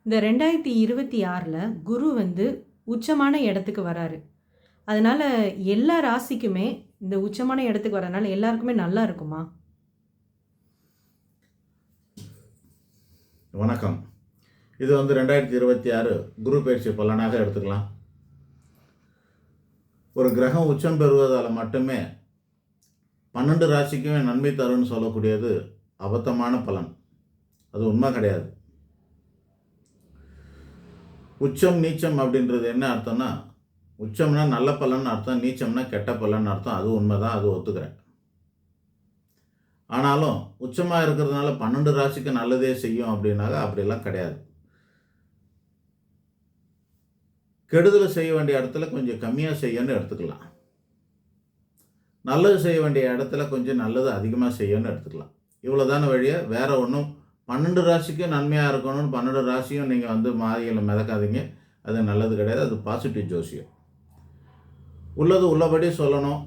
இந்த 2026ல குரு உச்சமான இடத்துக்கு வராரு. அதனால எல்லா ராசிக்குமே இந்த உச்சமான இடத்துக்கு வரனால எல்லாருக்குமே நல்லா இருக்குமா? வணக்கம். இது 2026 குரு பயிற்சி பலனாக எடுத்துக்கலாம். ஒரு கிரகம் உச்சம் பெறுவதால் மட்டுமே 12 ராசிக்குமே நன்மை தரும்னு சொல்லக்கூடியது அபத்தமான பலன். அது உண்மை கிடையாது. உச்சம் நீச்சம் அப்படின்றது என்ன அர்த்தம்னா, உச்சம்னா நல்ல பலன் அர்த்தம், நீச்சம்னா கெட்ட பலன் அர்த்தம். அது உண்மைதான், அது ஒத்துக்கிறேன். ஆனாலும் உச்சமாக இருக்கிறதுனால 12 ராசிக்கு நல்லதே செய்யும் அப்படின்னாக்க அப்படிலாம் கிடையாது. கெடுதல் செய்ய வேண்டிய இடத்துல கொஞ்சம் கம்மியாக செய்யணும்னு எடுத்துக்கலாம். நல்லது செய்ய வேண்டிய இடத்துல கொஞ்சம் நல்லது அதிகமாக செய்யணும்னு எடுத்துக்கலாம். இவ்வளோதான வழியை. வேற ஒன்றும் 12 ராசிக்கும் நன்மையாக இருக்கணும்னு 12 ராசியும் நீங்கள் மாயையில் மிதக்காதீங்க. அது நல்லது கிடையாது. அது பாசிட்டிவ் ஜோசியம். உள்ளது உள்ளபடி சொல்லணும்.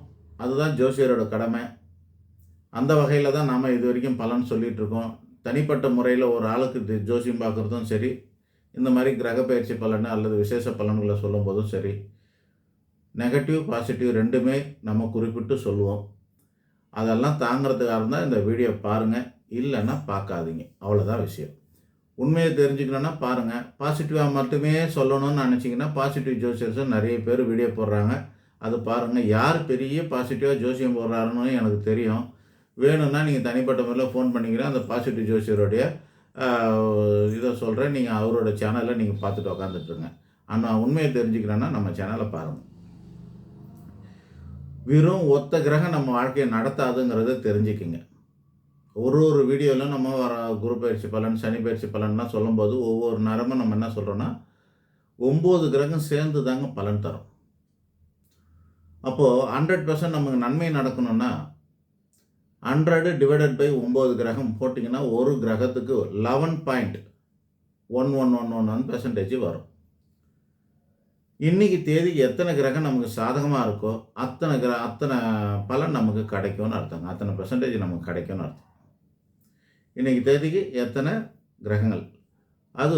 அதுதான் ஜோசியரோட கடமை. அந்த வகையில் தான் நாம் இது வரைக்கும் பலன் சொல்லிகிட்டு இருக்கோம். தனிப்பட்ட முறையில் ஒரு ஆளுக்கு ஜோசியம் பார்க்குறதும் சரி, இந்த மாதிரி கிரக பயிற்சி பலன் அல்லது விசேஷ பலன்களை சொல்லும் போதும் சரி, நெகட்டிவ் பாசிட்டிவ் ரெண்டுமே நம்ம குறிப்பிட்டு சொல்லுவோம். அதெல்லாம் தாங்கிறதுக்காக தான் இந்த வீடியோ பாருங்கள், இல்லைன்னா பார்க்காதீங்க. அவ்வளோதான் விஷயம். உண்மையை தெரிஞ்சுக்கணுன்னா பாருங்கள். பாசிட்டிவாக மட்டுமே சொல்லணும்னு நினச்சிங்கன்னா பாசிட்டிவ் ஜோசியர்ஸும் நிறைய பேர் வீடியோ போடுறாங்க. அது பாருங்கள். யார் பெரிய பாசிட்டிவாக ஜோசியம் போடுறாருன்னு எனக்கு தெரியும். வேணும்னா நீங்கள் தனிப்பட்ட முறையில் ஃபோன் பண்ணிக்கிறேன். அந்த பாசிட்டிவ் ஜோசியருடைய இதை சொல்கிறேன். நீங்கள் அவரோட சேனலில் நீங்கள் பார்த்துட்டு உக்காந்துட்டுருங்க. ஆனால் உண்மையை தெரிஞ்சுக்கிறேன்னா நம்ம சேனலை பாருங்கள். வெறும் ஒத்த கிரகம் நம்ம வாழ்க்கையை நடத்தாதுங்கிறத தெரிஞ்சுக்கிங்க. ஒரு வீடியோவில் நம்ம குரு பயிற்சி பலன், சனி பயிற்சி பலன்லாம் சொல்லும்போது ஒவ்வொரு நேரமும் நம்ம என்ன சொல்கிறோன்னா 9 கிரகம் சேர்ந்து தாங்க பலன் தரும். அப்போது 100% நமக்கு நன்மை நடக்கணும்னா 100 டிவைடட் பை 9 கிரகம் போட்டிங்கன்னா ஒரு கிரகத்துக்கு 11.1111% வரும். இன்றைக்கி தேதிக்கு எத்தனை கிரகம் நமக்கு சாதகமாக இருக்கோ அத்தனை பலன் நமக்கு கிடைக்கும்னு அர்த்தங்க. அத்தனை பெர்சன்டேஜ் நமக்கு கிடைக்கும்னு அர்த்தம். இன்றைக்கி தேதிக்கு எத்தனை கிரகங்கள், அது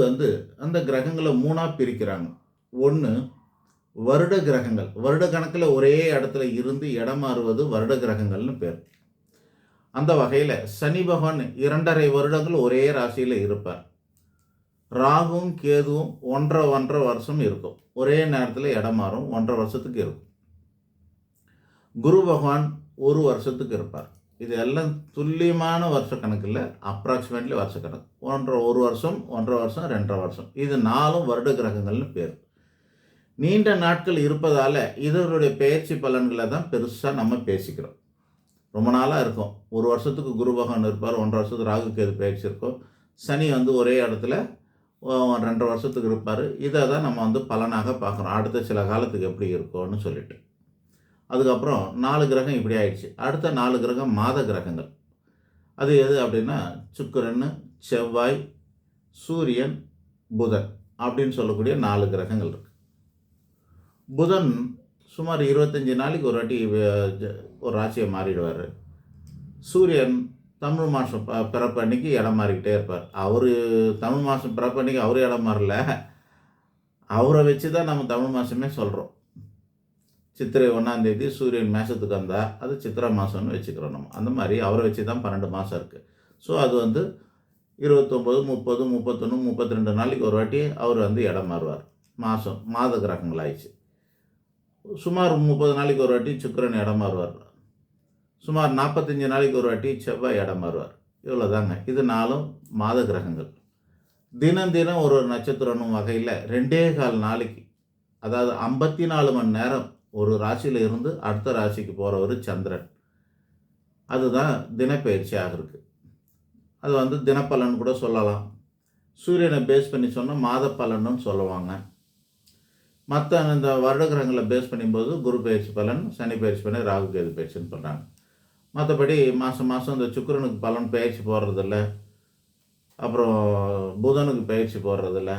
அந்த கிரகங்களை 3ஆக பிரிக்கிறாங்க. ஒன்று வருட கிரகங்கள். வருட கணக்கில் ஒரே இடத்துல இருந்து இடம் மாறுவது வருட கிரகங்கள்னு பேர். அந்த வகையில் சனி பகவான் 2.5 வருடங்கள் ஒரே ராசியில் இருப்பார். ராகுவும் கேதுவும் 1.5 வருஷம் இருக்கும். ஒரே நேரத்தில் இடம் மாறும். 1.5 வருஷத்துக்கு இருக்கும். குரு பகவான் 1 வருஷத்துக்கு இருப்பார். இது எல்லாம் துல்லியமான வருஷ கணக்கில், அப்ராக்சிமேட்லி வருஷ கணக்கு. 1 வருஷம், 1.5 வருஷம், 2.5 வருஷம். இது 4 வருட கிரகங்கள்னு பேர். நீண்ட நாட்கள் இருப்பதால் இதனுடைய பயிற்சி பலன்களை தான் பெருசாக நம்ம பேசிக்கிறோம். ரொம்ப நாளாக இருக்கும். 1 வருஷத்துக்கு குரு பகவான் இருப்பார். 1.5 வருஷத்துக்கு ராகு கேது பயிற்சி இருக்கும். சனி ஒரே இடத்துல 2.5 வருஷத்துக்கு இருப்பார். இதை தான் நம்ம பலனாக பார்க்குறோம். அடுத்த சில காலத்துக்கு எப்படி இருக்கும்னு சொல்லிட்டு. அதுக்கப்புறம் 4 கிரகம் இப்படி ஆயிடுச்சு. அடுத்த 4 கிரகம் மாத கிரகங்கள். அது எது அப்படின்னா சுக்கிரன், செவ்வாய், சூரியன், புதன் அப்படின்னு சொல்லக்கூடிய 4 கிரகங்கள் இருக்குது. புதன் சுமார் 25 நாளைக்கு ஒரு வாட்டி ஒரு ராசியை மாறிடுவார். சூரியன் தமிழ் மாதம் பிறப்பு அன்னைக்கு இடம் மாறிக்கிட்டே இருப்பார். அவர் தமிழ் மாதம் பிறப்பு அன்னைக்கு அவர் இடம் மாறல. அவரை வச்சு தான் நம்ம தமிழ் மாதமே சொல்கிறோம். சித்திரை 1ஆம் தேதி சூரியன் மேஷத்துக்கு வந்தால் அது சித்திரை மாதம்னு வச்சுக்கிறோம் நம்ம. அந்த மாதிரி அவரை வச்சு தான் 12 மாதம் இருக்குது. ஸோ அது 29, 30, 31, 32 நாளைக்கு ஒரு வாட்டி அவர் இடம் மாறுவார். மாத கிரகங்கள் ஆயிடுச்சு. சுமார் 30 நாளைக்கு ஒரு வாட்டி சுக்கிரன் இடம் மாறுவார். சுமார் 45 நாளைக்கு ஒரு வாட்டி செவ்வாய் இடம் மாறுவார். இவ்வளோ தாங்க. இது 4 மாத கிரகங்கள். தினம் தினம் ஒரு நட்சத்திரம் வகையில் 2.25 நாளைக்கு, அதாவது 54 மணி நேரம் ஒரு ராசியில் இருந்து அடுத்த ராசிக்கு போகிறவர் சந்திரன். அதுதான் தினப்பயிற்சியாக இருக்குது. அது தினப்பலன் கூட சொல்லலாம். சூரியனை பேஸ் பண்ணி சொன்னால் மாத பலன்னு சொல்லுவாங்க. மற்ற இந்த வருட கிரகங்களை பேஸ் பண்ணும்போது குரு பயிற்சி பலன், சனி பயிற்சி பலன், ராகு கேது பயிற்சின்னு சொல்கிறாங்க. மற்றபடி மாதம் இந்த சுக்கிரனுக்கு பலன் பயிற்சி போடுறதில்ல, அப்புறம் புதனுக்கு பயிற்சி போடுறதில்ல,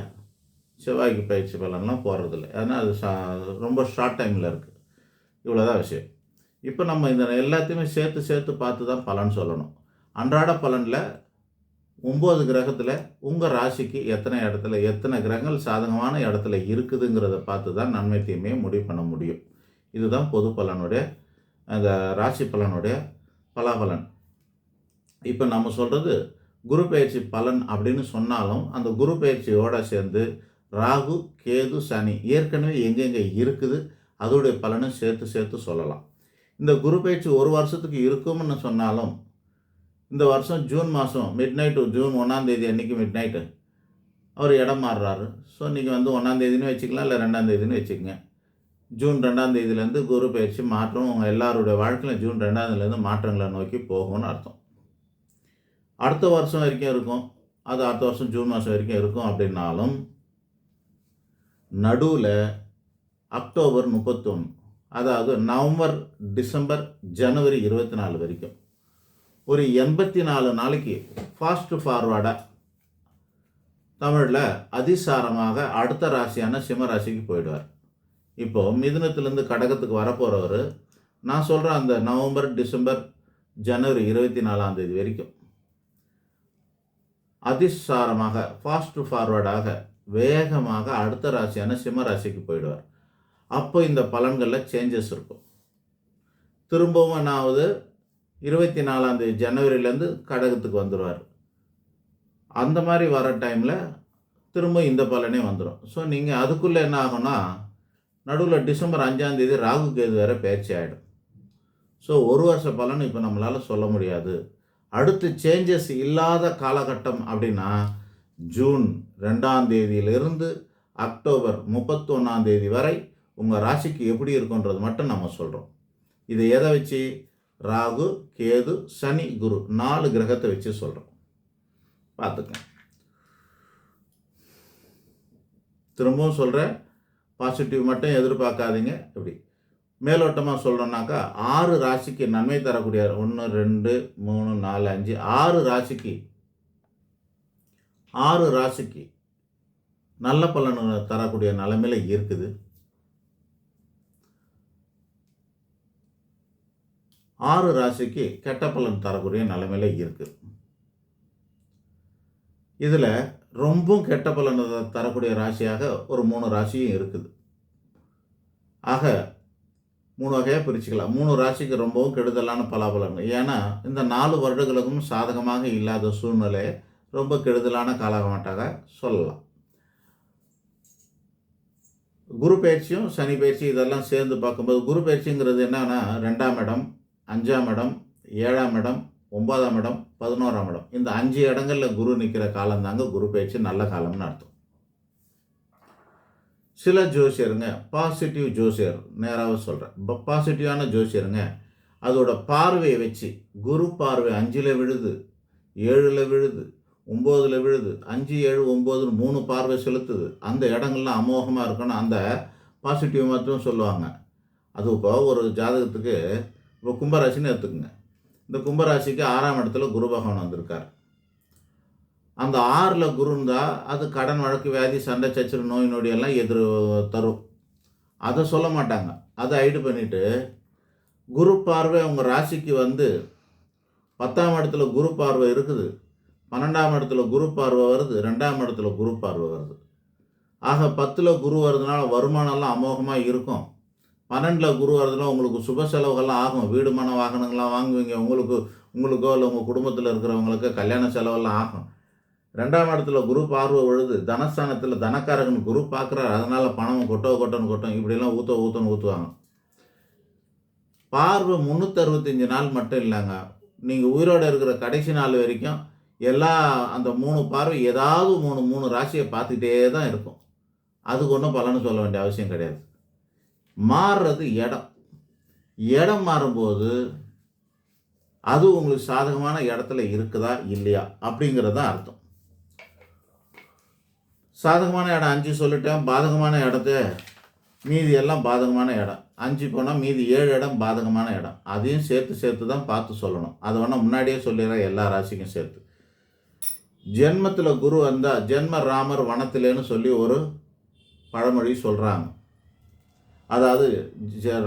செவ்வாய்க்கு பயிற்சி பலன்லாம் போடுறதில்ல. ஏன்னா அது ரொம்ப ஷார்ட் டைமில் இருக்குது. இவ்வளோதான் விஷயம். இப்போ நம்ம இந்த எல்லாத்தையுமே சேர்த்து பார்த்து தான் பலன் சொல்லணும். அன்றாட பலனில் 9 கிரகத்தில் உங்கள் ராசிக்கு எத்தனை கிரகங்கள் சாதகமான இடத்துல இருக்குதுங்கிறத பார்த்து தான் நன்மை தீமையை முடிவு பண்ண முடியும். இதுதான் பொது பலனுடைய அந்த ராசி பலனுடைய பலாபலன். இப்போ நம்ம சொல்கிறது குரு பயிற்சி பலன் அப்படின்னு சொன்னாலும் அந்த குரு பயிற்சியோடு சேர்ந்து ராகு, கேது, சனி ஏற்கனவே எங்கெங்கே இருக்குது அதோடைய பலனும் சேர்த்து சொல்லலாம். இந்த குரு பயிற்சி ஒரு வருஷத்துக்கு இருக்கும்னு சொன்னாலும் இந்த வருஷம் ஜூன் மாதம் ஜூன் 1ஆம் தேதி அன்றைக்கி மிட்நைட்டு அவர் இடம் மாறுறாரு. ஸோ நீங்கள் வந்து 1ஆம் தேதினு வச்சுக்கலாம், இல்லை 2ஆம் தேதினு வச்சுக்கோங்க. ஜூன் 2ஆம் தேதியிலேருந்து குரு பயிற்சி மாற்றம் உங்கள் எல்லாருடைய வாழ்க்கையில் ஜூன் 2ஆம் தேதியிலேருந்து மாற்றங்களை நோக்கி போகும்னு அர்த்தம். அடுத்த வருஷம் வரைக்கும் இருக்கும், அது அடுத்த வருஷம் ஜூன் மாதம் வரைக்கும் இருக்கும். அப்படின்னாலும் நடுவில் அக்டோபர் 31, அதாவது நவம்பர், டிசம்பர், ஜனவரி 24 வரைக்கும் ஒரு 84 நாளைக்கு ஃபாஸ்ட் ஃபார்வர்டாக தமிழில் அதிசாரமாக அடுத்த ராசியான சிம்ம ராசிக்கு போயிடுவார். இப்போது மிதுனத்திலேருந்து கடகத்துக்கு வரப்போகிறவர் நான் சொல்கிற அந்த நவம்பர், டிசம்பர், ஜனவரி 24ஆம் தேதி வரைக்கும் அதிசாரமாக ஃபாஸ்ட் ஃபார்வர்டாக வேகமாக அடுத்த ராசியான சிம்ம ராசிக்கு போயிடுவார். அப்போ இந்த பலன்களில் சேஞ்சஸ் இருக்கும். திரும்பவும் என்னாவது 24ஆம் தேதி ஜனவரியிலேருந்து கடகத்துக்கு வந்துடுவார். அந்த மாதிரி வர டைமில் திரும்ப இந்த பலனே வந்துடும். ஸோ நீங்கள் அதுக்குள்ளே என்ன ஆகும்னா நடுவில் டிசம்பர் 5ஆம் தேதி ராகு கேது வேறு பயிற்சி ஆகிடும். ஸோ ஒரு வருஷ பலன் இப்போ நம்மளால் சொல்ல முடியாது. அடுத்து சேஞ்சஸ் இல்லாத காலகட்டம் அப்படின்னா ஜூன் 2ஆம் தேதியிலிருந்து அக்டோபர் 31ஆம் தேதி வரை உங்கள் ராசிக்கு எப்படி இருக்குன்றது மட்டும் நம்ம சொல்கிறோம். இதை எதை வச்சு? ராகு, கேது, சனி, குரு 4 கிரகத்தை வச்சு சொல்கிறோம். பார்த்துக்கங்க. திரும்பவும் சொல்கிறேன், பாசிட்டிவ் மட்டும் எதிர்பார்க்காதீங்க. இப்படி மேலோட்டமாக சொல்கிறோன்னாக்கா 6 ராசிக்கு நன்மை தரக்கூடிய 1, 2, 3, 4, 5 6 ராசிக்கு நல்ல பலன் தரக்கூடிய நிலைமையில் இருக்குது. 6 ராசிக்கு கெட்ட பலன் தரக்கூடிய நிலைமையில் இருக்குது. இதில் ரொம்ப கெட்ட பலன் தரக்கூடிய ராசியாக ஒரு 3 ராசியும் இருக்குது. ஆக 3 வகையாக பிரிச்சுக்கலாம். 3 ராசிக்கு ரொம்பவும் கெடுதலான பலாபலன். ஏன்னா இந்த 4 வருடங்களுக்கும் சாதகமாக இல்லாத சூழ்நிலை ரொம்ப கெடுதலான காலகட்டமாக சொல்லலாம். குரு பயிற்சியும் சனி பயிற்சி இதெல்லாம் சேர்ந்து பார்க்கும்போது குரு பயிற்சிங்கிறது என்னன்னா 2ஆம் இடம், 5ஆம் இடம், 7ஆம் இடம், 9ஆம் இடம், 11ஆம் இடம், இந்த 5 இடங்களில் குரு நிற்கிற காலம் தாங்க குரு பயிற்சி நல்ல காலம்னு அர்த்தம். சில ஜோசியருங்க பாசிட்டிவ் ஜோசியர் நேராக சொல்கிறேன், பாசிட்டிவான ஜோசியருங்க அதோட பார்வையை வச்சு குரு பார்வை 5ல் விழுது, 7ல் விழுது, 9ல் விழுது, 5, 7, 9 3 பார்வை செலுத்துது, அந்த இடங்கள்லாம் அமோகமாக இருக்கணும், அந்த பாசிட்டிவ் மட்டும் சொல்லுவாங்க. அது இப்போ ஒரு ஜாதகத்துக்கு இப்போ கும்பராசின்னு எடுத்துக்கோங்க. இந்த கும்பராசிக்கு 6ஆம் இடத்துல குரு பகவான் வந்திருக்கார். அந்த 6ல் குரு இருந்தால் அது கடன், வழக்கு, வியாதி, சண்டை, சச்சரவு, நோய் நொடியெல்லாம் தரும். அதை சொல்ல மாட்டாங்க. அதை ஐடு பண்ணிவிட்டு குரு பார்வை உங்கள் ராசிக்கு வந்து 10ஆம் இடத்துல குரு பார்வை இருக்குது, 12ஆம் இடத்துல குரு பார்வை வருது, 2ஆம் இடத்துல குரு பார்வை வருது. ஆக 10ல் குரு வருதுனால வருமானம்லாம் அமோகமாக இருக்கும். 12ல் குரு வருதுன்னா உங்களுக்கு சுப செலவுகள்லாம் ஆகும். வீடு, மன, வாகனங்கள்லாம் வாங்குவீங்க. உங்களுக்கோ இல்லை உங்கள் குடும்பத்தில் இருக்கிறவங்களுக்கு கல்யாண செலவெல்லாம் ஆகும். 2ஆம் இடத்துல குரு பார்வை விழுது, தனஸ்தானத்தில் தனக்காரகன் குரு பார்க்குறாரு, அதனால் பணம் கொட்டும் இப்படிலாம் ஊற்றுவாங்க. பார்வை 365 நாள் மட்டும் இல்லைங்க, நீங்கள் உயிரோடு இருக்கிற கடைசி நாள் வரைக்கும் அந்த 3 பார்வை ஏதாவது 3 ராசியை பார்த்துக்கிட்டே தான் இருக்கும். அதுக்கு ஒன்றும் பலன்னு சொல்ல வேண்டிய அவசியம் கிடையாது. மாறுறது இடம் மாறும்போது அது உங்களுக்கு சாதகமான இடத்துல இருக்குதா இல்லையா அப்படிங்கிறது தான் அர்த்தம். சாதகமான இடம் 5 சொல்லிட்டேன், பாதகமான இடத்த மீதி எல்லாம் பாதகமான இடம் 5 போனால் மீதி 7 இடம் பாதகமான இடம். அதையும் சேர்த்து தான் பார்த்து சொல்லணும். அதை வேணால் முன்னாடியே சொல்லிடுறேன், எல்லா ராசிக்கும் சேர்த்து. ஜென்மத்தில் குரு வந்தால் ஜென்ம ராமர் வனத்திலேன்னு சொல்லி ஒரு பழமொழி சொல்கிறாங்க. அதாவது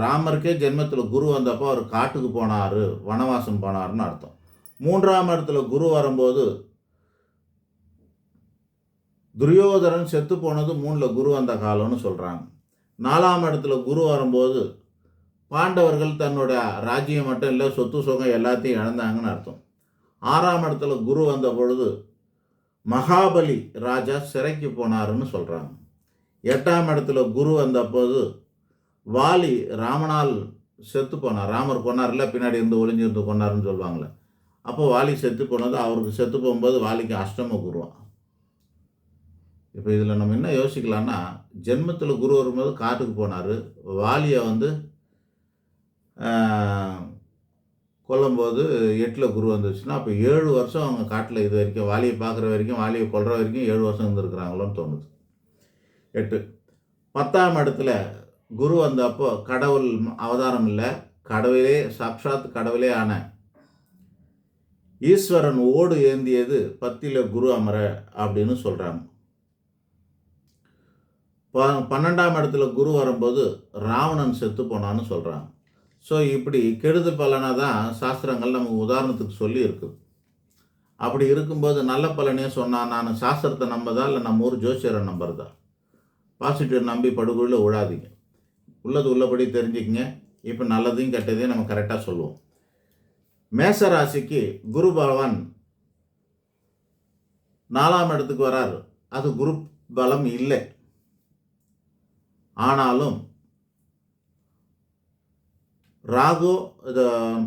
ராமருக்கே ஜென்மத்தில் குரு வந்தப்போ அவர் காட்டுக்கு போனார், வனவாசம் போனார்னு அர்த்தம். 3ஆம் இடத்துல குரு வரும்போது துரியோதரன் செத்து போனது 3ல் குரு வந்த காலம்னு சொல்கிறாங்க. 4ஆம் இடத்துல குரு வரும்போது பாண்டவர்கள் தன்னோட ராஜ்யம் மட்டும் இல்லை, சொத்து சுகம் எல்லாத்தையும் இழந்தாங்கன்னு அர்த்தம். 6ஆம் இடத்துல குரு வந்த பொழுது மகாபலி ராஜா சிறைக்கு போனாருன்னு சொல்கிறாங்க. 8ஆம் இடத்துல குரு வந்தபோது வாலி ராமனால் செத்து போனார். ராமர் கொன்னார்ல, பின்னாடி இருந்து ஒளிஞ்சிருந்து கொன்னாருன்னு சொல்லுவாங்களே. அப்போ வாலி செத்து போனது, அவருக்கு செத்து போகும்போது வாலிக்கு அஷ்டம குருவான். இப்போ இதில் நம்ம என்ன யோசிக்கலாம்னா, ஜென்மத்தில் குரு வரும்போது காட்டுக்கு போனார், வாலியை கொல்லும்போது 8ல் குரு வந்துச்சுன்னா, அப்போ 7 வருஷம் அவங்க காட்டில் இது வரைக்கும் வாலியை பார்க்குற வரைக்கும், வாலியை கொல்ற வரைக்கும் 7 வருஷம் இருந்திருக்கிறாங்களோன்னு தோணுது. 8. 10ஆம் இடத்துல குரு வந்தப்போ கடவுள் அவதாரம் இல்லை, கடவுளே சாக்ஷாத் கடவுளே ஆன ஈஸ்வரன் ஓடு ஏந்தியது 10ல் குரு அமர அப்படின்னு சொல்கிறாங்க. 12ஆம் இடத்துல குரு வரும்போது ராவணன் செத்து போனான்னு சொல்கிறாங்க. ஸோ இப்படி கெடுது பலனாக தான் சாஸ்திரங்கள் நமக்கு உதாரணத்துக்கு சொல்லி இருக்குது. அப்படி இருக்கும்போது நல்ல பலனே சொன்னால் நான் சாஸ்திரத்தை நம்பதா இல்லை நம்ம ஊர் ஜோசியரை நம்புறதா? பாசிட்டிவ் நம்பி படுகொழில் விழாதீங்க. உள்ளது உள்ளபடி தெரிஞ்சுக்கிங்க. இப்போ நல்லதையும் கெட்டதையும் நம்ம கரெக்டாக சொல்லுவோம். மேச ராசிக்கு குரு பகவான் 4ஆம் இடத்துக்கு வராரு. அது குரு பலம் இல்லை. ஆனாலும் ராகு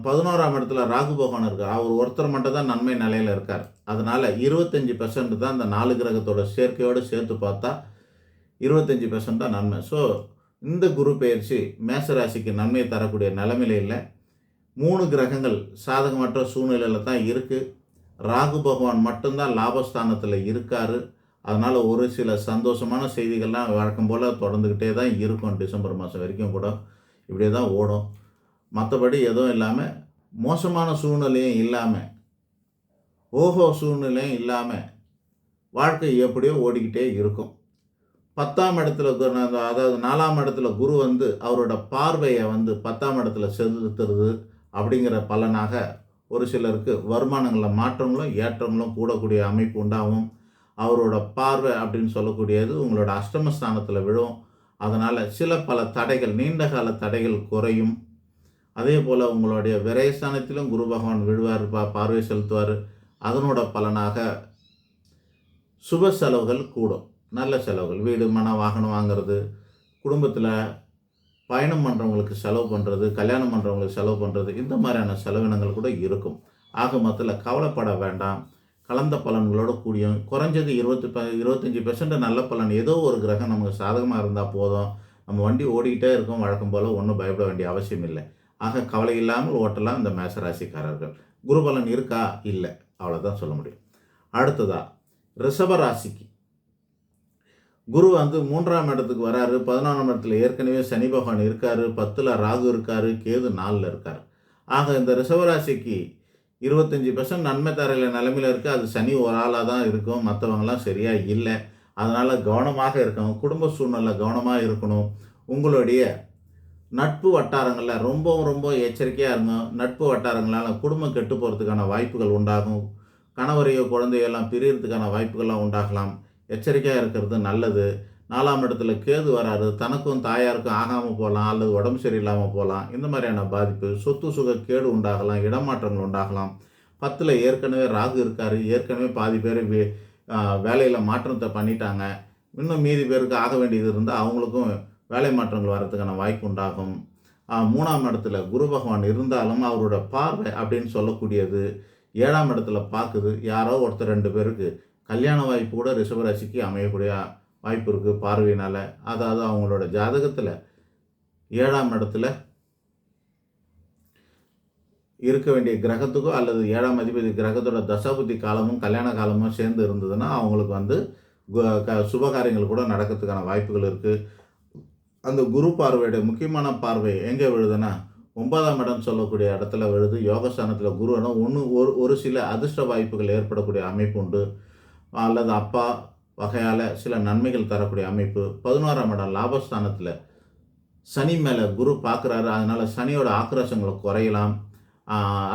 11ஆம் இடத்துல ராகு பகவான் இருக்கார். அவர் ஒருத்தர் மட்டும் தான் நன்மை நிலையில் இருக்கார். அதனால் 25% தான் இந்த 4 கிரகத்தோட சேர்க்கையோடு சேர்த்து பார்த்தா 25% தான் நன்மை. ஸோ இந்த குரு பெயர்ச்சி மேசராசிக்கு நன்மை தரக்கூடிய நிலைமையில இல்லை. 3 கிரகங்கள் சாதகமற்ற சூழ்நிலையில் தான் இருக்குது. ராகு பகவான் மட்டும்தான் லாபஸ்தானத்தில் இருக்கார். அதனால் ஒரு சில சந்தோஷமான செய்திகள்லாம் வழக்கம் போல் தொடர்ந்துக்கிட்டே தான் இருக்கும். டிசம்பர் மாதம் வரைக்கும் கூட இப்படியே தான் ஓடும். மற்றபடி எதுவும் இல்லாமல், மோசமான சூழ்நிலையும் இல்லாமல், ஓஹோ சூழ்நிலையும் இல்லாமல் வாழ்க்கை எப்படியோ ஓடிக்கிட்டே இருக்கும். 10ஆம் இடத்துல அதாவது 4ஆம் இடத்துல குரு அவரோட பார்வையை 10ஆம் இடத்துல செலுத்துறது அப்படிங்கிற பலனாக ஒரு சிலருக்கு வருமானங்களில் மாற்றங்களும் ஏற்றங்களும் கூடக்கூடிய அமைப்பு உண்டாகும். அவரோட பார்வை அப்படின்னு சொல்லக்கூடியது உங்களோட அஷ்டமஸ்தானத்தில் விழும். அதனால் பல தடைகள், நீண்ட கால தடைகள் குறையும். அதே போல் உங்களுடைய விரயஸ்தானத்திலும் குரு பகவான் விழுவார், பார்வை செலுத்துவார். அதனோட பலனாக சுப செலவுகள் கூடும். நல்ல செலவுகள், வீடு மன வாகனம் வாங்கிறது, குடும்பத்தில் பயணம் பண்ணுறவங்களுக்கு செலவு பண்ணுறது, கல்யாணம் பண்ணுறவங்களுக்கு செலவு பண்ணுறது, இந்த மாதிரியான செலவினங்கள் கூட இருக்கும். ஆக மொத்தத்தில் கவலைப்பட வேண்டாம். கலந்த பலன்களோடு கூடியும் குறைஞ்சது 25% நல்ல பலன். ஏதோ ஒரு கிரகம் நமக்கு சாதகமாக இருந்தால் போதும். நம்ம வண்டி ஓடிக்கிட்டே இருக்கும். வழக்கம் போல் ஒன்றும் பயப்பட வேண்டிய அவசியம் இல்லை. ஆக கவலை இல்லாமல் ஓட்டலாம் இந்த மேசராசிக்காரர்கள். குரு பலன் இருக்கா? இல்லை, அவ்வளோதான் சொல்ல முடியும். அடுத்ததா ரிஷப ராசிக்கு குரு 3ஆம் இடத்துக்கு வராரு. 11ஆம் இடத்துல ஏற்கனவே சனி பகவான் இருக்கார். 10ல் ராகு இருக்கார். கேது 4ல் இருக்கார். ஆக இந்த ரிஷபராசிக்கு 25% நன்மை தரையில நிலைமையில் இருக்குது. அது சனி ஒரு ஆளாக தான் இருக்கும். மற்றவங்களாம் சரியாக இல்லை. அதனால் கவனமாக இருக்கணும். குடும்ப சூழ்நிலை கவனமாக இருக்கணும். உங்களுடைய நட்பு வட்டாரங்களில் ரொம்ப எச்சரிக்கையாக இருங்க. நட்பு வட்டாரங்களால் குடும்பம் கெட்டு போகிறதுக்கான வாய்ப்புகள் உண்டாகும். கணவரையோ குழந்தையெல்லாம் பிரியறதுக்கான வாய்ப்புகள்லாம் உண்டாகலாம். எச்சரிக்கையாக இருக்கிறது நல்லது. 4ஆம் இடத்துல கேது வராரு. தனக்கும் தாயாருக்கும் ஆகாமல் போகலாம், அல்லது உடம்பு சரியில்லாமல் போகலாம். இந்த மாதிரியான பாதிப்பு, சொத்து சுக கேடு உண்டாகலாம், இடமாற்றங்கள் உண்டாகலாம். 10ல் ஏற்கனவே ராகு இருக்கார். ஏற்கனவே பாதி பேர் வேலையில் மாற்றத்தை பண்ணிட்டாங்க. இன்னும் மீதி பேருக்கு ஆக வேண்டியது இருந்தால் அவங்களுக்கும் வேலை மாற்றங்கள் வர்றதுக்கான வாய்ப்பு உண்டாகும். 3ஆம் இடத்துல குரு பகவான் இருந்தாலும் அவரோட பார்வை அப்படின்னு சொல்லக்கூடியது 7ஆம் இடத்துல பார்க்குது. யாரோ ஒருத்தர் 2 பேருக்கு கல்யாண வாய்ப்பு கூட ரிஷபராசிக்கு அமையக்கூடிய வாய்ப்பு இருக்குது பார்வையினால். அதாவது அவங்களோட ஜாதகத்தில் 7ஆம் இடத்துல இருக்க வேண்டிய கிரகத்துக்கோ அல்லது 7ஆம் அதிபதி கிரகத்தோட தசாபுத்தி காலமும் கல்யாண காலமும் சேர்ந்து இருந்ததுன்னா அவங்களுக்கு சுபகாரியங்கள் கூட நடக்கிறதுக்கான வாய்ப்புகள் இருக்குது. அந்த குரு பார்வையோட முக்கியமான பார்வை எங்கே விழுதுன்னா 9ஆம் இடம் சொல்லக்கூடிய இடத்துல விழுது. யோகஸ்தானத்தில் குருவனும் ஒரு சில அதிர்ஷ்ட வாய்ப்புகள் ஏற்படக்கூடிய அமைப்பு உண்டு. அல்லது அப்பா வகையால் சில நன்மைகள் தரக்கூடிய அமைப்பு. 11ஆம் இடம் லாபஸ்தானத்தில் சனி மேலே குரு பார்க்குறாரு. அதனால் சனியோட ஆக்ரோஷங்களை குறையலாம்.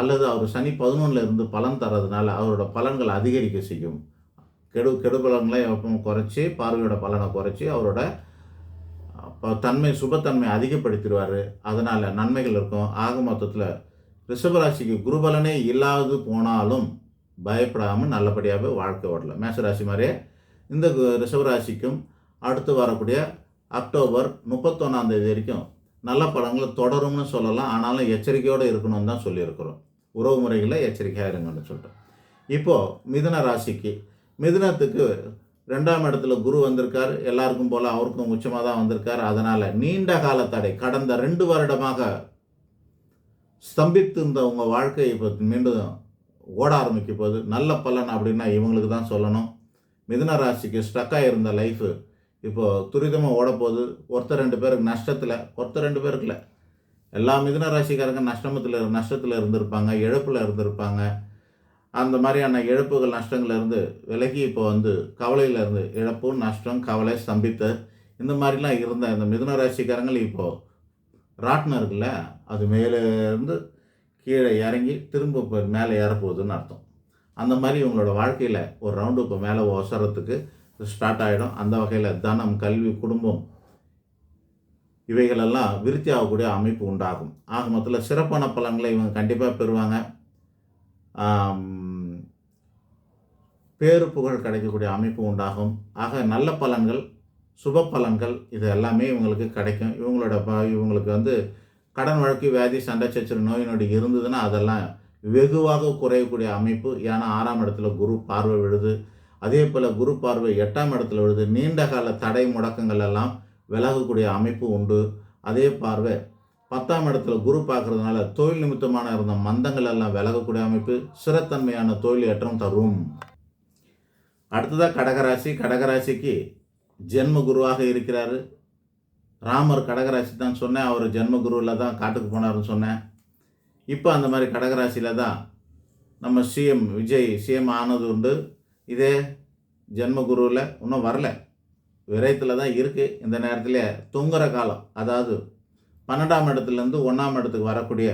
அல்லது அவர் சனி 11ல் இருந்து பலன் தர்றதுனால அவரோட பலன்கள் அதிகரிக்க செய்யும். கெடுபலங்களை எப்பவும் குறைச்சி, பார்வையோட பலனை குறைச்சி, அவரோட சுபத்தன்மை அதிகப்படுத்திடுவார். அதனால் நன்மைகள் இருக்கும். ஆக மொத்தத்தில் ரிஷபராசிக்கு குருபலனே இல்லாது போனாலும் பயப்படாமல் நல்லபடியாகவே வாழ்க்கை ஓடலாம். மேஷராசி மாதிரியே இந்த ரிஷபராசிக்கும் அடுத்து வரக்கூடிய அக்டோபர் 31 வரைக்கும் நல்ல பலன்கள் தொடரும்னு சொல்லலாம். ஆனாலும் எச்சரிக்கையோடு இருக்கணும்னு தான் சொல்லியிருக்கிறோம். உறவு முறைகளில் எச்சரிக்கையாக இருங்கன்னு சொல்லிட்டோம். இப்போது மிதுன ராசிக்கு, மிதுனத்துக்கு 2ஆம் இடத்துல குரு வந்திருக்கார். எல்லாருக்கும் போல் அவருக்கும் உச்சமாக தான் வந்திருக்கார். அதனால் நீண்ட கால தடை, கடந்த 2 வருடமாக ஸ்தம்பித்து இருந்த உங்கள் வாழ்க்கை இப்போ மீண்டும் ஓட ஆரம்பிக்க போகுது. நல்ல பலன் அப்படின்னா இவங்களுக்கு தான் சொல்லணும். மிதுன ராசிக்கு ஸ்டக்காக இருந்த லைஃபு இப்போது துரிதமாக ஓடப்போகுது. ஒருத்தர் 2 பேருக்கு நஷ்டத்தில், ஒருத்தர் 2 பேருக்கு இல்லை, எல்லா மிதுன ராசிக்காரங்க நஷ்டத்தில் இருந்திருப்பாங்க, இழப்பில் இருந்திருப்பாங்க. அந்த மாதிரியான இழப்புகள் நஷ்டங்கள்லேருந்து விலகி இப்போ கவலையில் இருந்து, இழப்பு நஷ்டம் கவலை ஸ்தம்பித்து இந்த மாதிரிலாம் இருந்த இந்த மிதுன ராசிக்காரங்கள் இப்போது ராட்டினம் இருக்குல்ல, அது மேலே இருந்து கீழே இறங்கி திரும்ப இப்போ மேலே ஏறப்போகுதுன்னு அர்த்தம். அந்த மாதிரி இவங்களோட வாழ்க்கையில் ஒரு ரவுண்டு இப்போ மேலே ஒசரத்துக்கு ஸ்டார்ட் ஆகிடும். அந்த வகையில் தனம், கல்வி, குடும்பம் இவைகளெல்லாம் விருத்தி ஆகக்கூடிய அமைப்பு உண்டாகும். ஆக மொத்தத்தில் சிறப்பான பலன்களை இவங்க கண்டிப்பாக பெறுவாங்க. பேரு புகழ் கிடைக்கக்கூடிய அமைப்பு உண்டாகும். ஆக நல்ல பலன்கள், சுப பலன்கள் இது எல்லாமே இவங்களுக்கு கிடைக்கும். இவங்களுக்கு கடன் வழக்கு, வியாதி, சண்டை சச்சரவு, நோய் நொடி இருந்ததுன்னா அதெல்லாம் வெகுவாக குறையக்கூடிய அமைப்பு. ஏன்னா 6ஆம் இடத்துல குரு பார்வை விழுது. அதே போல் குரு பார்வை 8ஆம் இடத்துல விழுது. நீண்ட கால தடை முடக்கங்கள் எல்லாம் விலகக்கூடிய அமைப்பு உண்டு. அதே பார்வை 10ஆம் இடத்துல குரு பார்க்கறதுனால தொழில் நிமித்தமான இருந்த மந்தங்கள் எல்லாம் விலகக்கூடிய அமைப்பு, சிறத்தன்மையான தொழில் ஏற்றம் தரும். அடுத்ததாக கடகராசி. கடகராசிக்கு ஜென்ம குருவாக இருக்கிறாரு ராமர். கடகராசி தான் சொன்னேன், அவர் ஜென்ம குருவில் தான் காட்டுக்கு போனார்னு சொன்னேன். இப்போ அந்த மாதிரி கடகராசியில் தான் நம்ம சிஎம் விஜய் சிஎம் ஆனது உண்டு. இதே ஜென்ம குருவில் இன்னும் வரல, விரயத்தில் தான் இருக்குது. இந்த நேரத்தில் தொங்குற காலம், அதாவது 12ஆம் இடத்துலேருந்து 1ஆம் இடத்துக்கு வரக்கூடிய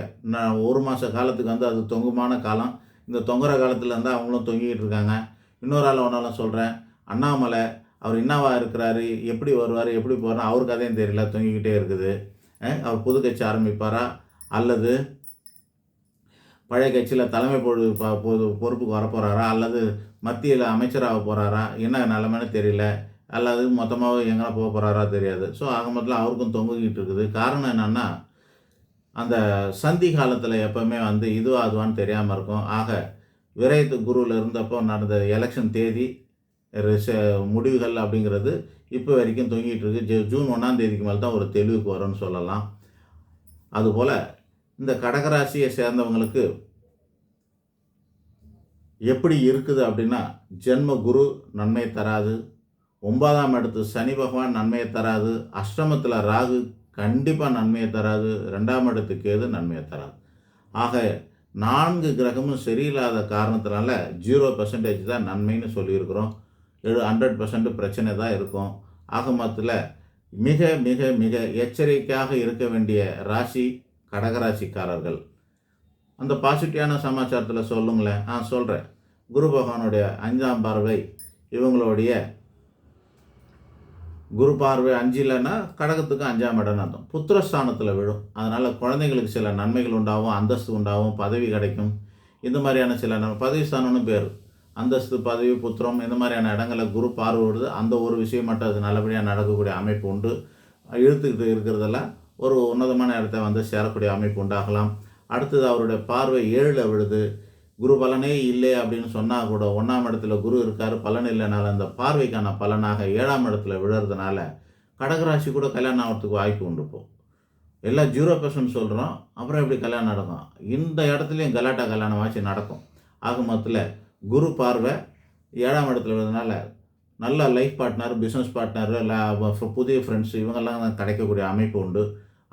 1 மாத காலத்துக்கு அது தொங்குமான காலம். இந்த தொங்குற காலத்தில் அவங்களும் தொங்கிக்கிட்டு இருக்காங்க. இன்னொரு ஆள் ஒன்றாலும் சொல்கிறேன், அண்ணாமலை அவர் என்னவா இருக்கிறாரு, எப்படி வருவார், எப்படி போகிறார், அவருக்கு அதையும் தெரியல, தொங்கிக்கிட்டே இருக்குது. அவர் புது கட்சி ஆரம்பிப்பாரா அல்லது பழைய கட்சியில் தலைமை பொறுப்புக்கு வரப்போகிறாரா அல்லது மத்தியில் அமைச்சராக போகிறாரா, என்ன நிலைமைன்னு தெரியல, அல்லது மொத்தமாக எங்கே போக போகிறாரா தெரியாது. ஸோ ஆக மொத்தத்தில் அவருக்கும் தொங்கிக்கிட்டு இருக்குது. காரணம் என்னென்னா அந்த சந்தி காலத்தில் எப்போவுமே இதுவா அதுவான்னு தெரியாமல் இருக்கும். ஆக விரயத்து குருவில் இருந்தப்போ நடந்த எலெக்ஷன் தேதி முடிவுகள் அப்படிங்கிறது இப்போ வரைக்கும் தொங்கிட்டு இருக்கு. ஜூன் 1ஆம் தேதிக்கு மேலே தான் ஒரு தெளிவுக்கு வரும்னு சொல்லலாம். அதுபோல் இந்த கடகராசியை சேர்ந்தவங்களுக்கு எப்படி இருக்குது அப்படின்னா, ஜென்ம குரு நன்மை தராது, 9ஆம் இடத்து சனி பகவான் நன்மையை தராது, அஷ்டமத்தில் ராகு கண்டிப்பாக நன்மையை தராது, 2ஆம் இடத்து கேது நன்மையை தராது. ஆக 4 கிரகமும் சரியில்லாத காரணத்தினால 0% தான் நன்மைன்னு சொல்லியிருக்கிறோம். 100% பிரச்சனை தான் இருக்கும். ஆக மொத்தத்தில் மிக மிக மிக எச்சரிக்கையாக இருக்க வேண்டிய ராசி கடகராசிக்காரர்கள். அந்த பாசிட்டிவான சமாச்சாரத்தில் சொல்லுங்களேன். சொல்கிறேன். குரு பகவானுடைய 5ஆம் பார்வை இவங்களுடைய குரு பார்வை 5 இல்லைன்னா கடகத்துக்கு 5ஆம் இடம்னு அர்த்தம். புத்திரஸ்தானத்தில் விழும். அதனால் குழந்தைங்களுக்கு சில நன்மைகள் உண்டாகும், அந்தஸ்து உண்டாகும், பதவி கிடைக்கும். இந்த மாதிரியான சில பதவி ஸ்தானம்னு பேர். அந்தஸ்து, பதவி, புத்திரம் இந்த மாதிரியான இடங்களில் குரு பார்வை விடுது. அந்த ஒரு விஷயம் மட்டும் அது நல்லபடியாக நடக்கக்கூடிய அமைப்பு உண்டு. இழுத்துக்கிட்டு இருக்கிறதெல்லாம் ஒரு உன்னதமான இடத்த சேரக்கூடிய அமைப்பு உண்டாகலாம். அடுத்தது அவருடைய பார்வை 7ல் விழுது. குரு பலனே இல்லை அப்படின்னு சொன்னால் கூட 1ஆம் இடத்துல குரு இருக்கார், பலன் இல்லைனால அந்த பார்வைக்கான பலனாக 7ஆம் இடத்துல விழுறதுனால கடகராசி கூட கல்யாணம் ஆகிறதுக்கு வாய்ப்பு உண்டு. எல்லாம் 0% சொல்கிறோம், அப்புறம் எப்படி கல்யாணம் நடக்கும்? இந்த இடத்துலையும் கலாட்டா கல்யாணம் ஆச்சு நடக்கும். ஆக மொத்தத்தில் குரு பார்வை 7ஆம் இடத்துல விழுறதுனால நல்ல லைஃப் பார்ட்னர், பிஸ்னஸ் பார்ட்னர், இல்லை புதிய ஃப்ரெண்ட்ஸ் இவங்கெல்லாம் கிடைக்கக்கூடிய அமைப்பு உண்டு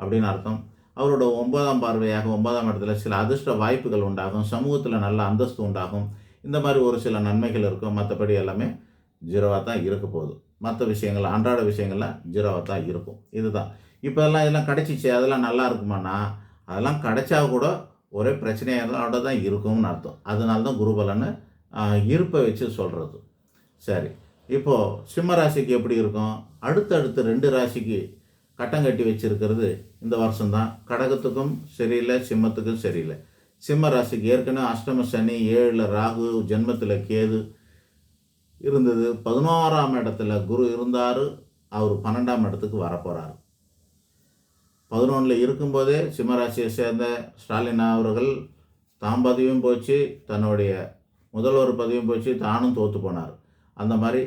அப்படின்னு அர்த்தம். அவரோட 9ஆம் பார்வையாக 9ஆம் இடத்துல சில அதிர்ஷ்ட வாய்ப்புகள் உண்டாகும், சமூகத்தில் நல்ல அந்தஸ்து உண்டாகும். இந்த மாதிரி ஒரு சில நன்மைகள் இருக்கும். மற்றபடி எல்லாமே 0வாக தான் இருக்க போகுது. மற்ற விஷயங்கள் அன்றாட விஷயங்கள்லாம் 0வாக தான் இருக்கும். இதுதான் இதெல்லாம் கிடைச்சிச்சு, அதெல்லாம் நல்லா இருக்குமானா அதெல்லாம் கிடைச்சா கூட ஒரே பிரச்சனையாக தான் தான் இருக்கும்னு அர்த்தம். அதனால தான் குரு பலன்னு இருப்பை வச்சு சொல்கிறது. சரி, இப்போது சிம்ம ராசிக்கு எப்படி இருக்கும்? அடுத்தடுத்து 2 ராசிக்கு கட்டம் கட்டி வச்சிருக்கிறது இந்த வருஷம்தான். கடகத்துக்கும் சரியில்லை, சிம்மத்துக்கும் சரியில்லை. சிம்ம ராசிக்கு ஏற்கனவே அஷ்டம சனி, 7ல் ராகு, ஜென்மத்தில் கேது இருந்தது. 11ஆம் இடத்துல குரு இருந்தார். அவர் 12ஆம் இடத்துக்கு வரப்போகிறார். 11ல் இருக்கும்போதே சிம்மராசியை சேர்ந்த ஸ்டாலின் அவர்கள் தாம் பதவியும் போச்சு, தன்னுடைய முதல்வர் பதவியும் போச்சு, தானும் தோற்று போனார். அந்த மாதிரி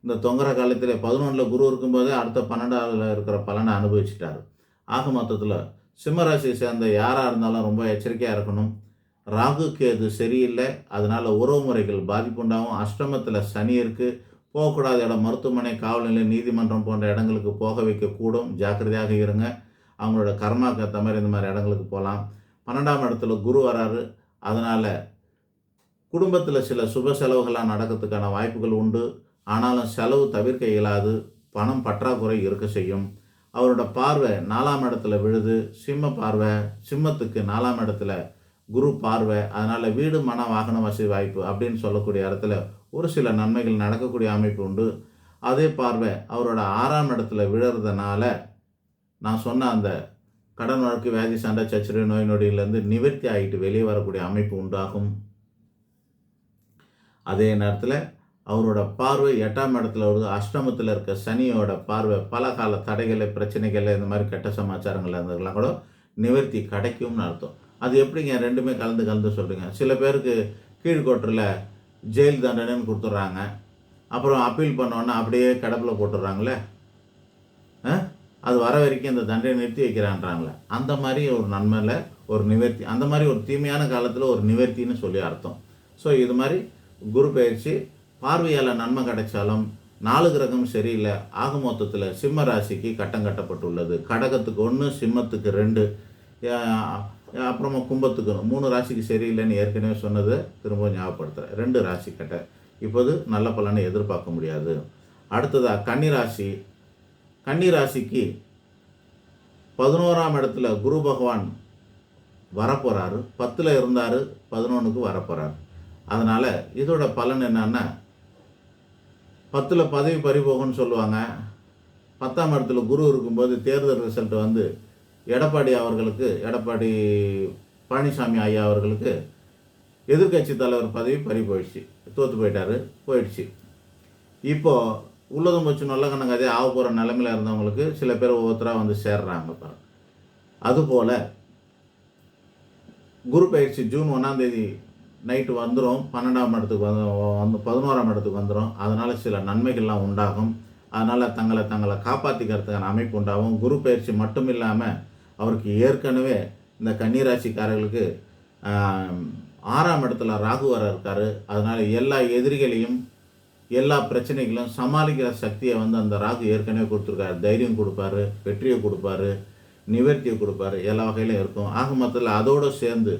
இந்த தொங்குற காலத்தில் 11ல் குரு இருக்கும்போதே அடுத்த 12ஆவதுல இருக்கிற பலனை அனுபவிச்சிட்டார். ஆக மொத்தத்தில் சிம்மராசியை சேர்ந்த யாராக இருந்தாலும் ரொம்ப எச்சரிக்கையாக இருக்கணும். ராகு கேது சரியில்லை, அதனால் உறவு முறைகள் பாதிப்புண்டாகும். அஷ்டமத்தில் சனி இருக்குது. போகக்கூடாத இடம் மருத்துவமனை, காவல் நிலையம், நீதிமன்றம் போன்ற இடங்களுக்கு போக வைக்கக்கூடும். ஜாக்கிரதையாக இருங்க. அவங்களோட கர்மாவுக்கு ஏற்ற மாதிரி இந்த மாதிரி இடங்களுக்கு போகலாம். 12ஆம் இடத்துல குரு வராரு. அதனால் குடும்பத்தில் சில சுப செலவுகள்லாம் நடக்கிறதுக்கான வாய்ப்புகள் உண்டு. ஆனாலும் செலவு தவிர்க்க இயலாது. பணம் பற்றாக்குறை இருக்க செய்யும். அவரோட பார்வை 4ஆம் இடத்துல விழுது. சிம்ம பார்வை, சிம்மத்துக்கு 4ஆம் இடத்துல குரு பார்வை. அதனால் வீடு, மன, வாகன வசதி வாய்ப்பு அப்படின்னு சொல்லக்கூடிய இடத்துல ஒரு சில நன்மைகள் நடக்கக்கூடிய அமைப்பு உண்டு. அதே பார்வை அவரோட 6ஆம் இடத்துல விழுறதுனால நான் சொன்ன அந்த கடன் வழக்கு, வியாதி, சண்டை, சச்சரவு, நோய் நொடியிலேருந்து நிவர்த்தி ஆகிட்டு வெளியே வரக்கூடிய அமைப்பு உண்டாகும். அதே நேரத்தில் அவரோட பார்வை 8ஆம் இடத்துல வருது. அஷ்டமத்தில் இருக்க சனியோட பார்வை பல கால தடைகளை, பிரச்சனைகளை, இந்த மாதிரி கெட்ட சமாச்சாரங்கள் இருந்ததுலாம் கூட நிவர்த்தி கிடைக்கும்னு அர்த்தம். அது எப்படிங்க ரெண்டுமே கலந்து சொல்கிறீங்க? சில பேருக்கு கீழ்கோட்டில் ஜெயில் தண்டனைன்னு கொடுத்துட்றாங்க. அப்புறம் அப்பீல் பண்ணோன்னா அப்படியே கிடப்பில் போட்டுடுறாங்களே. அது வர வரைக்கும் இந்த தண்டனை நிறுத்தி வைக்கிறான்றாங்களே. அந்த மாதிரி ஒரு நன்மையில் ஒரு நிவர்த்தி, அந்த மாதிரி ஒரு தீமையான காலத்தில் ஒரு நிவர்த்தின்னு சொல்லி அர்த்தம். ஸோ இது மாதிரி குரு பயிற்சி பார்வையால் நன்மை கிடைச்சாலும் 4 கிரகம் சரியில்லை. ஆக மொத்தத்தில் சிம்ம ராசிக்கு கட்டம் கட்டப்பட்டுள்ளது. கடகத்துக்கு 1, சிம்மத்துக்கு 2, அப்புறமா கும்பத்துக்கு 3 ராசிக்கு சரியில்லைன்னு ஏற்கனவே சொன்னதை திரும்ப ஞாபகப்படுத்துகிறேன். 2 ராசி கட்ட இப்போது நல்ல பலனை எதிர்பார்க்க முடியாது. அடுத்ததாக கன்னிராசி. கன்னிராசிக்கு 11ஆம் இடத்துல குரு பகவான் வரப்போகிறாரு. 10ல் இருந்தார், 11க்கு வரப்போகிறார். அதனால் இதோட பலன் என்னன்னா, 10ல் பதவி பறிபோகும்னு சொல்லுவாங்க. 10ஆம் இடத்துல குரு இருக்கும்போது தேர்தல் ரிசல்ட் வந்து எடப்பாடி பழனிசாமி ஐயா அவர்களுக்கு எதிர்கட்சி தலைவர் பதவி பறி போயிடுச்சு. தோற்று போயிடுச்சு. இப்போது உள்ளதும் வச்சு நல்ல கணக்கு ஆக போகிற நிலைமையில் இருந்தவங்களுக்கு சில பேர் ஒவ்வொருத்தராக வந்து சேர்றாங்க. அதுபோல் குரு பயிற்சி ஜூன் 1ஆம் தேதி நைட்டு வந்துடும். 12ஆம் இடத்துக்கு வந்து 11ஆம் இடத்துக்கு வந்துடும். அதனால் சில நன்மைகள்லாம் உண்டாகும். அதனால் தங்களை காப்பாற்றிக்கிறதுக்கான அமைப்பு உண்டாகும். குரு பயிற்சி மட்டும் இல்லாமல் அவருக்கு ஏற்கனவே இந்த கன்னிராசிக்காரர்களுக்கு 6ஆம் இடத்துல ராகு வர இருக்கார். அதனால் எல்லா எதிரிகளையும், எல்லா பிரச்சனைகளும் சமாளிக்கிற சக்தியை வந்து அந்த ராகு ஏற்கனவே கொடுத்துருக்காரு. தைரியம் கொடுப்பாரு, வெற்றியை கொடுப்பாரு, நிவர்த்தியை கொடுப்பாரு, எல்லா வகையிலும் இருக்கும். ஆக மொத்தத்தில் அதோடு சேர்ந்து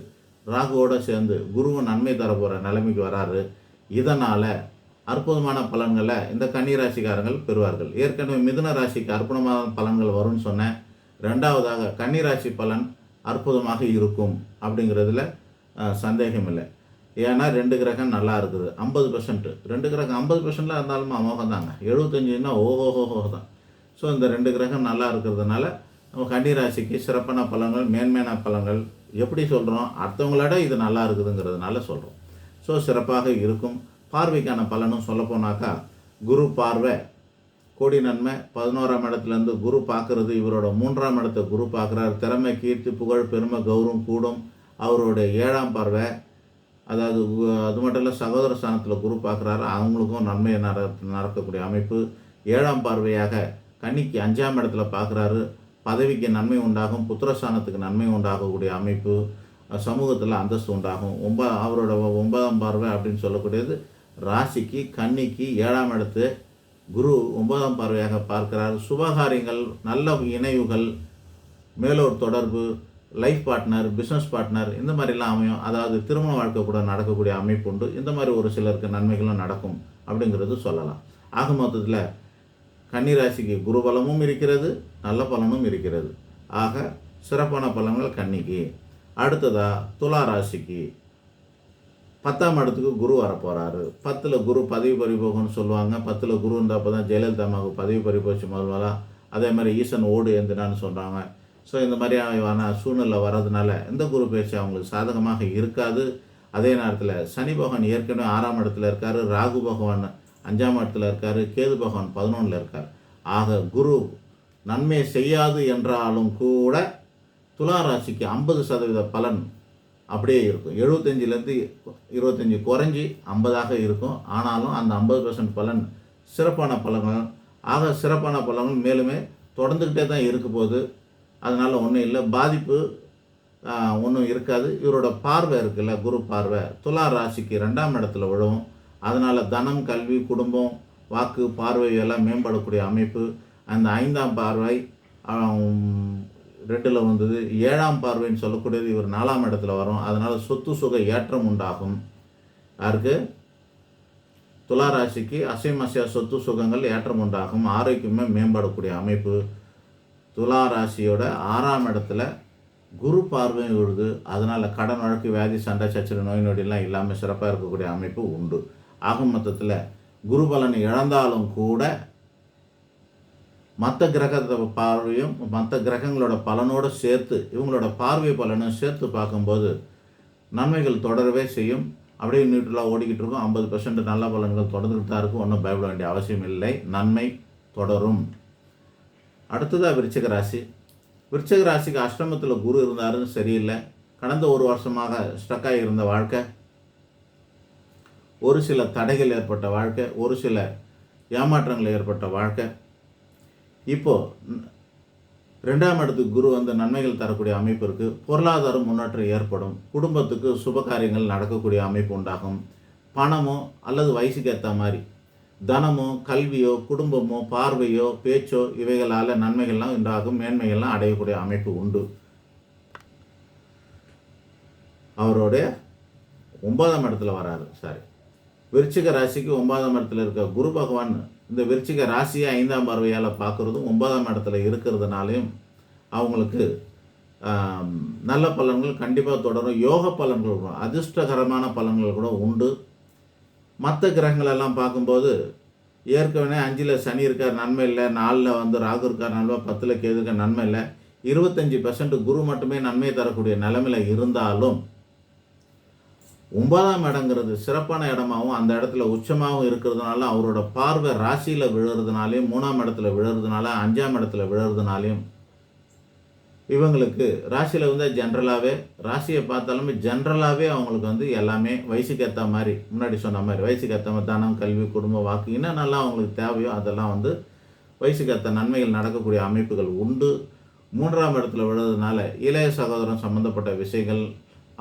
ராகுவோடு சேர்ந்து குருவும் நன்மை தரப்போகிற நிலைமைக்கு வராரு. இதனால் அற்புதமான பலன்களை இந்த கன்னிராசிக்காரங்கள் பெறுவார்கள். ஏற்கனவே மிதுன ராசிக்கு அற்புதமான பலன்கள் வரும்னு சொன்னேன். 2வதாக கன்னிராசி பலன் அற்புதமாக இருக்கும் அப்படிங்கிறதுல சந்தேகம் இல்லை. ஏன்னா 2 கிரகம் நல்லா இருக்குது. 50%, 2 கிரகம் 50%ல இருந்தாலும் அமோகம் தாங்க. 75ன்னா ஓஹோஹோ தான். ஸோ இந்த 2 கிரகம் நல்லா இருக்கிறதுனால நம்ம கன்னிராசிக்கு சிறப்பான பலன்கள், மேன்மையான பலன்கள். எப்படி சொல்கிறோம்? அடுத்தவங்களோட இது நல்லா இருக்குதுங்கிறதுனால சொல்கிறோம். ஸோ சிறப்பாக இருக்கும். பார்வைக்கான பலனும் சொல்லப்போனாக்கா, குரு பார்வை கோடி நன்மை. 11ஆம் இடத்துலேருந்து குரு பார்க்குறது, இவரோட 3ஆம் இடத்தை குரு பார்க்குறாரு. திறமை, கீர்த்தி, புகழ், பெருமை, கௌரவம் கூடும். அவருடைய 7ஆம் பார்வை, அதாவது அது மட்டும் இல்லை, சகோதர ஸ்தானத்தில் குரு பார்க்குறாரு. அவங்களுக்கும் நன்மை நடக்கக்கூடிய அமைப்பு. 7ஆம் பார்வையாக கன்னிக்கு 5ஆம் இடத்துல பார்க்குறாரு. பதவிக்கு நன்மை உண்டாகும். புத்திரஸ்தானத்துக்கு நன்மை உண்டாகக்கூடிய அமைப்பு. சமூகத்தில் அந்தஸ்து உண்டாகும். அவரோட 9ஆம் பார்வை அப்படின்னு சொல்லக்கூடியது ராசிக்கு, கன்னிக்கு 7ஆம் இடத்து குரு 9ஆம் பார்வையாக பார்க்கிறார். சுபகாரியங்கள், நல்ல இணைவுகள், மேலோர் தொடர்பு, லைஃப் பார்ட்னர், பிஸ்னஸ் பார்ட்னர், இந்த மாதிரிலாம் அமையும். அதாவது திருமண வாழ்க்கை கூட நடக்கக்கூடிய அமைப்பு உண்டு. இந்த மாதிரி ஒரு சிலருக்கு நன்மைகளும் நடக்கும் அப்படிங்கிறது சொல்லலாம். ஆக மொத்தத்தில் கன்னிராசிக்கு குரு பலமும் இருக்கிறது, நல்ல பலனும் இருக்கிறது. ஆக சிறப்பான பலன்கள் கன்னிக்கு. அடுத்ததாக துலா ராசிக்கு. 10ஆம் இடத்துக்கு குரு வரப்போகிறாரு. 10ல் குரு பதவி பறிபோகும்னு சொல்லுவாங்க. 10ல் குரு இருந்தப்போ தான் ஜெயலலிதா அம்மாவுக்கு பதவி பறிபோச்சு முதல்ல. அதே மாதிரி ஈசன் ஓடு எந்தினான்னு சொல்கிறாங்க. ஸோ இந்த மாதிரியான சூழ்நிலை வர்றதுனால இந்த குரு பயிற்சி அவங்களுக்கு சாதகமாக இருக்காது. அதே நேரத்தில் சனி பகவான் ஏற்கனவே 6ஆம் இடத்துல இருக்கார், ராகு பகவான் 5ஆம் இடத்துல இருக்கார், கேது பகவான் 11ல் இருக்கார். ஆக குரு நன்மை செய்யாது என்றாலும் கூட துலா ராசிக்கு 50% பலன் அப்படியே இருக்கும். 75லேருந்து 25 குறைஞ்சி 50ஆக இருக்கும். ஆனாலும் அந்த 50% பலன் சிறப்பான பலன்கள். ஆக சிறப்பான பலன்கள் மேலுமே தொடர்ந்துக்கிட்டே தான் இருக்க போகுது. அதனால் ஒன்றும் இல்லை, பாதிப்பு ஒன்றும் இருக்காது. இவரோட பார்வை இருக்குல்ல, குரு பார்வை துலா ராசிக்கு 2ஆம் இடத்துல விழுவும். அதனால் தனம், கல்வி, குடும்பம், வாக்கு, பார்வை எல்லாம் மேம்படக்கூடிய அமைப்பு. அந்த 5ஆம் பார்வை 2ல் வந்தது. 7ஆம் பார்வைன்னு சொல்லக்கூடியது இவர் 4ஆம் இடத்துல வரும். அதனால் சொத்து சுக ஏற்றம் உண்டாகும். யாருக்கு? துலா ராசிக்கு அசையும் அசையா சொத்து சுகங்கள் ஏற்றம் உண்டாகும். ஆரோக்கியமே மேம்படக்கூடிய அமைப்பு. துலா ராசியோட 6ஆம் இடத்துல குரு பார்வையும் விழுது. அதனால் கடன் வழக்கு, வியாதி, சண்டை, சச்சரவு, நோய் நொடியெல்லாம் இல்லாமல் சிறப்பாக இருக்கக்கூடிய அமைப்பு உண்டு. ஆக மொத்தத்தில் குரு பலன் இழந்தாலும் கூட மற்ற கிரகத்தை பார்வையும் மற்ற கிரகங்களோட பலனோடு சேர்த்து இவங்களோட பார்வை பலனும் சேர்த்து பார்க்கும்போது நன்மைகள் தொடரவே செய்யும். அப்படியே நியூட்ரலாக ஓடிக்கிட்டு இருக்கும். 50% நல்ல பலன்கள் தொடர்ந்துக்கிட்டு தான் இருக்கும். ஒன்றும் பயப்பட வேண்டிய அவசியம் இல்லை. நன்மை தொடரும். அடுத்ததாக விருச்சிக ராசி. விருச்சிக ராசிக்கு அஷ்டமத்தில் குரு இருந்தாருன்னு சரியில்லை. கடந்த ஒரு வருஷமாக ஸ்டக்காகி இருந்த வாழ்க்கை, ஒரு சில தடைகள் ஏற்பட்ட வாழ்க்கை, ஒரு சில ஏமாற்றங்கள் ஏற்பட்ட வாழ்க்கை. இப்போது 2ஆம் இடத்துக்கு குரு வந்து நன்மைகள் தரக்கூடிய அமைப்பு இருக்குது. பொருளாதார முன்னேற்றம் ஏற்படும். குடும்பத்துக்கு சுப காரியங்கள் நடக்கக்கூடிய அமைப்பு உண்டாகும். பணமோ அல்லது வயசுக்கு ஏற்ற மாதிரி தனமோ, கல்வியோ, குடும்பமோ, பார்வையோ, பேச்சோ இவைகளால் நன்மைகள்லாம் உண்டாகும். மேன்மைகள்லாம் அடையக்கூடிய அமைப்பு உண்டு. அவருடைய 9ஆம் இடத்துல வராரு. விருச்சிக ராசிக்கு 9ஆம் இடத்துல இருக்க குரு பகவான் இந்த விருச்சிக ராசியை 5ஆம் பார்வையால் பார்க்குறதும் 9ஆம் இடத்துல இருக்கிறதுனாலையும் அவங்களுக்கு நல்ல பலன்கள் கண்டிப்பாக தொடரும். யோக பலன்கள் வரும். அதிர்ஷ்டகரமான பலன்கள் கூட உண்டு. மற்ற கிரகங்களெல்லாம் பார்க்கும்போது ஏற்கனவே 5ல் சனி இருக்கார், நன்மை இல்லை. 4ல் வந்து ராகு இருக்கார், நன்மை. 10ல் கேது இருக்கார், நன்மை இல்லை. 25% குரு மட்டுமே நன்மை தரக்கூடிய நிலைமையில் இருந்தாலும் 9ஆம் இடங்கிறது சிறப்பான இடமாகவும் அந்த இடத்துல உச்சமாகவும் இருக்கிறதுனால அவரோட பார்வை ராசியில் விழுறதுனாலையும் 3ஆம் இடத்துல விழுறதுனால 5ஆம் இடத்துல விழுறதுனாலையும் இவங்களுக்கு ராசியில் வந்து ஜென்ரலாகவே ராசியை பார்த்தாலுமே ஜென்ரலாகவே அவங்களுக்கு வந்து எல்லாமே வயசுக்கு ஏற்ற மாதிரி, முன்னாடி சொன்ன மாதிரி வயசுக்கு ஏற்ற மாதிரி தனம், கல்வி, குடும்பம், வாக்கு இன்னும் நல்லா அவங்களுக்கு தேவையோ அதெல்லாம் வந்து வயசுக்கு ஏற்ற நன்மைகள் நடக்கக்கூடிய அமைப்புகள் உண்டு. 3ஆம் இடத்துல விழுறதுனால இளைய சகோதரம் சம்மந்தப்பட்ட விஷயங்கள்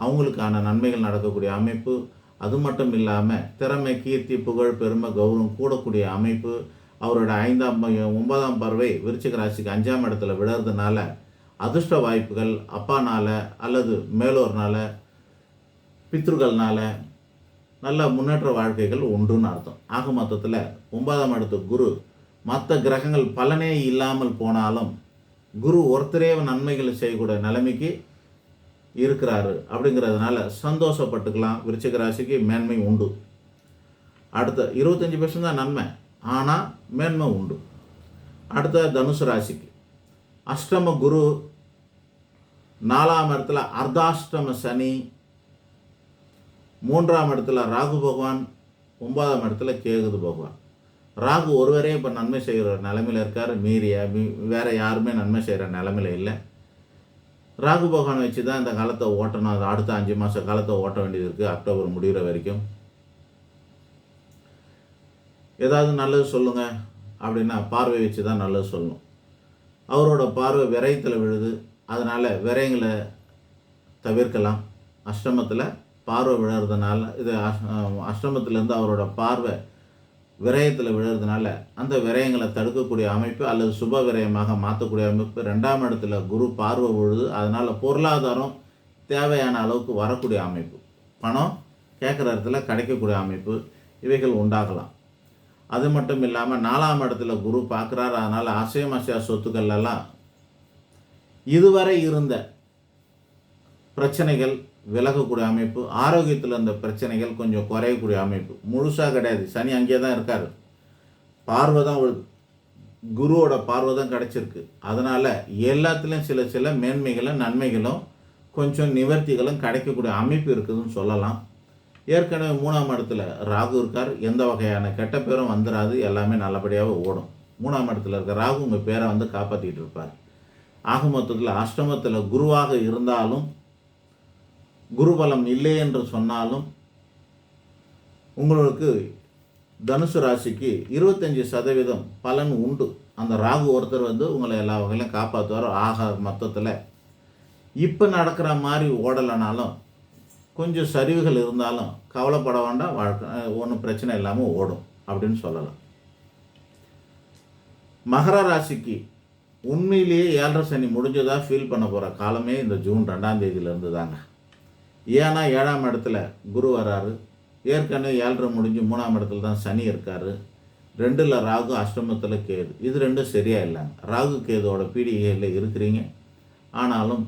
அவங்களுக்கான நன்மைகள் நடக்கக்கூடிய அமைப்பு. அது மட்டும் இல்லாமல் திறமை, கீர்த்தி, புகழ், பெருமை, கௌரவம் கூடக்கூடிய அமைப்பு. அவரோட 9ஆம் பார்வை விருச்சிக ராசிக்கு 5ஆம் இடத்துல விழுறதுனால அதிர்ஷ்ட வாய்ப்புகள் அப்பானால் அல்லது மேலோர்னால, பித்ருக்கள்னால நல்ல முன்னேற்ற வாழ்க்கைகள் உண்டுன்னு அர்த்தம். ஆக மொத்தத்தில் 9ஆம் இடத்து குரு மற்ற கிரகங்கள் பலனே இல்லாமல் போனாலும் குரு ஒருத்தரே நன்மைகளை செய்யக்கூடிய நிலைமைக்கு இருக்கிறாரு. அப்படிங்கிறதுனால சந்தோஷப்பட்டுக்கலாம். விருச்சிக ராசிக்கு மேன்மை உண்டு. அடுத்த 25% தான் நன்மை, ஆனால் மேன்மை உண்டு. அடுத்த தனுசு ராசிக்கு அஷ்டம குரு, 4ஆம் இடத்துல அர்த்தாஷ்டம சனி, 3ஆம் இடத்துல ராகு பகவான், 9ஆம் இடத்துல கேது பகவான். ராகு ஒருவரே இப்போ நன்மை செய்கிற நிலைமையில் இருக்கார். வேறு யாருமே நன்மை செய்கிற நிலைமையில் இல்லை. ராகு பகவான் வச்சு தான் இந்த காலத்தை ஓட்டணும். அது அடுத்த 5 மாத காலத்தை ஓட்ட வேண்டியது இருக்குது. அக்டோபர் முடிகிற வரைக்கும் ஏதாவது நல்லது சொல்லுங்கள் அப்படின்னா பார்வை வச்சு தான் நல்லது சொல்லணும். அவரோட பார்வை விரயத்தில் விழுது. அதனால் விரயங்களை தவிர்க்கலாம். அஷ்டமத்தில் பார்வை விழுறதுனால இது அஷ்டமத்திலேருந்து அவரோட பார்வை விரயத்தில் விழுறதுனால அந்த விரயங்களை தடுக்கக்கூடிய அமைப்பு அல்லது சுப விரயமாக மாற்றக்கூடிய அமைப்பு. 2ஆம் இடத்துல குரு பார்வை விழுது. அதனால் பொருளாதாரம் தேவையான அளவுக்கு வரக்கூடிய அமைப்பு, பணம் கேட்குற இடத்துல கிடைக்கக்கூடிய அமைப்பு இவைகள் உண்டாகலாம். அது மட்டும் இல்லாமல் 4ஆம் இடத்துல குரு பார்க்குறாரு. அதனால் அசையம் அசையா சொத்துக்கள்லாம் இதுவரை இருந்த பிரச்சனைகள் விலகக்கூடிய அமைப்பு, ஆரோக்கியத்தில் இருந்த பிரச்சனைகள் கொஞ்சம் குறையக்கூடிய அமைப்பு. முழுசாக கிடையாது, சனி அங்கேயே தான் இருக்கார், பார்வை தான் விழுது, குருவோட பார்வை தான் கிடச்சிருக்கு. அதனால் எல்லாத்துலேயும் சில சில மேன்மைகளும் நன்மைகளும் கொஞ்சம் நிவர்த்திகளும் கிடைக்கக்கூடிய அமைப்பு இருக்குதுன்னு சொல்லலாம். ஏற்கனவே 3ஆம் இடத்துல ராகு இருக்கார், எந்த வகையான கெட்ட பேரும் வந்துடாது, எல்லாமே நல்லபடியாக ஓடும். 3ஆம் இடத்துல இருக்க ராகு உங்கள் பேரை வந்து காப்பாற்றிக்கிட்டு இருப்பார். ஆக மொத்தத்தில் அஷ்டமத்தில் குருவாக இருந்தாலும், குருபலம் இல்லை என்று சொன்னாலும், உங்களுக்கு தனுசு ராசிக்கு 25% பலன் உண்டு. அந்த ராகு ஒருத்தர் வந்து உங்களை எல்லா வகையிலும் காப்பாற்றுவார். ஆக மொத்தத்தில் இப்போ நடக்கிற மாதிரி ஓடலைனாலும், கொஞ்சம் சரிவுகள் இருந்தாலும் கவலைப்பட வேண்டாம், வாழ்க்கை ஒன்றும் பிரச்சனை இல்லாமல் ஓடும் அப்படின்னு சொல்லலாம். மகர ராசிக்கு உண்மையிலேயே 7.5 சனி முடிஞ்சதாக ஃபீல் பண்ண போகிற காலமே இந்த ஜூன் 2ஆம் தேதியிலேருந்து தாங்க. ஏன்னா 7ஆம் இடத்துல குரு வராரு, ஏற்கனவே 7.5 முடிஞ்சு 3ஆம் இடத்துல தான் சனி இருக்கார், 2ல் ராகு, அஷ்டமத்தில் கேது. இது ரெண்டும் சரியாக இல்லைங்க. ராகு கேதுவோட பீடிகையில் இருக்கிறீங்க, ஆனாலும்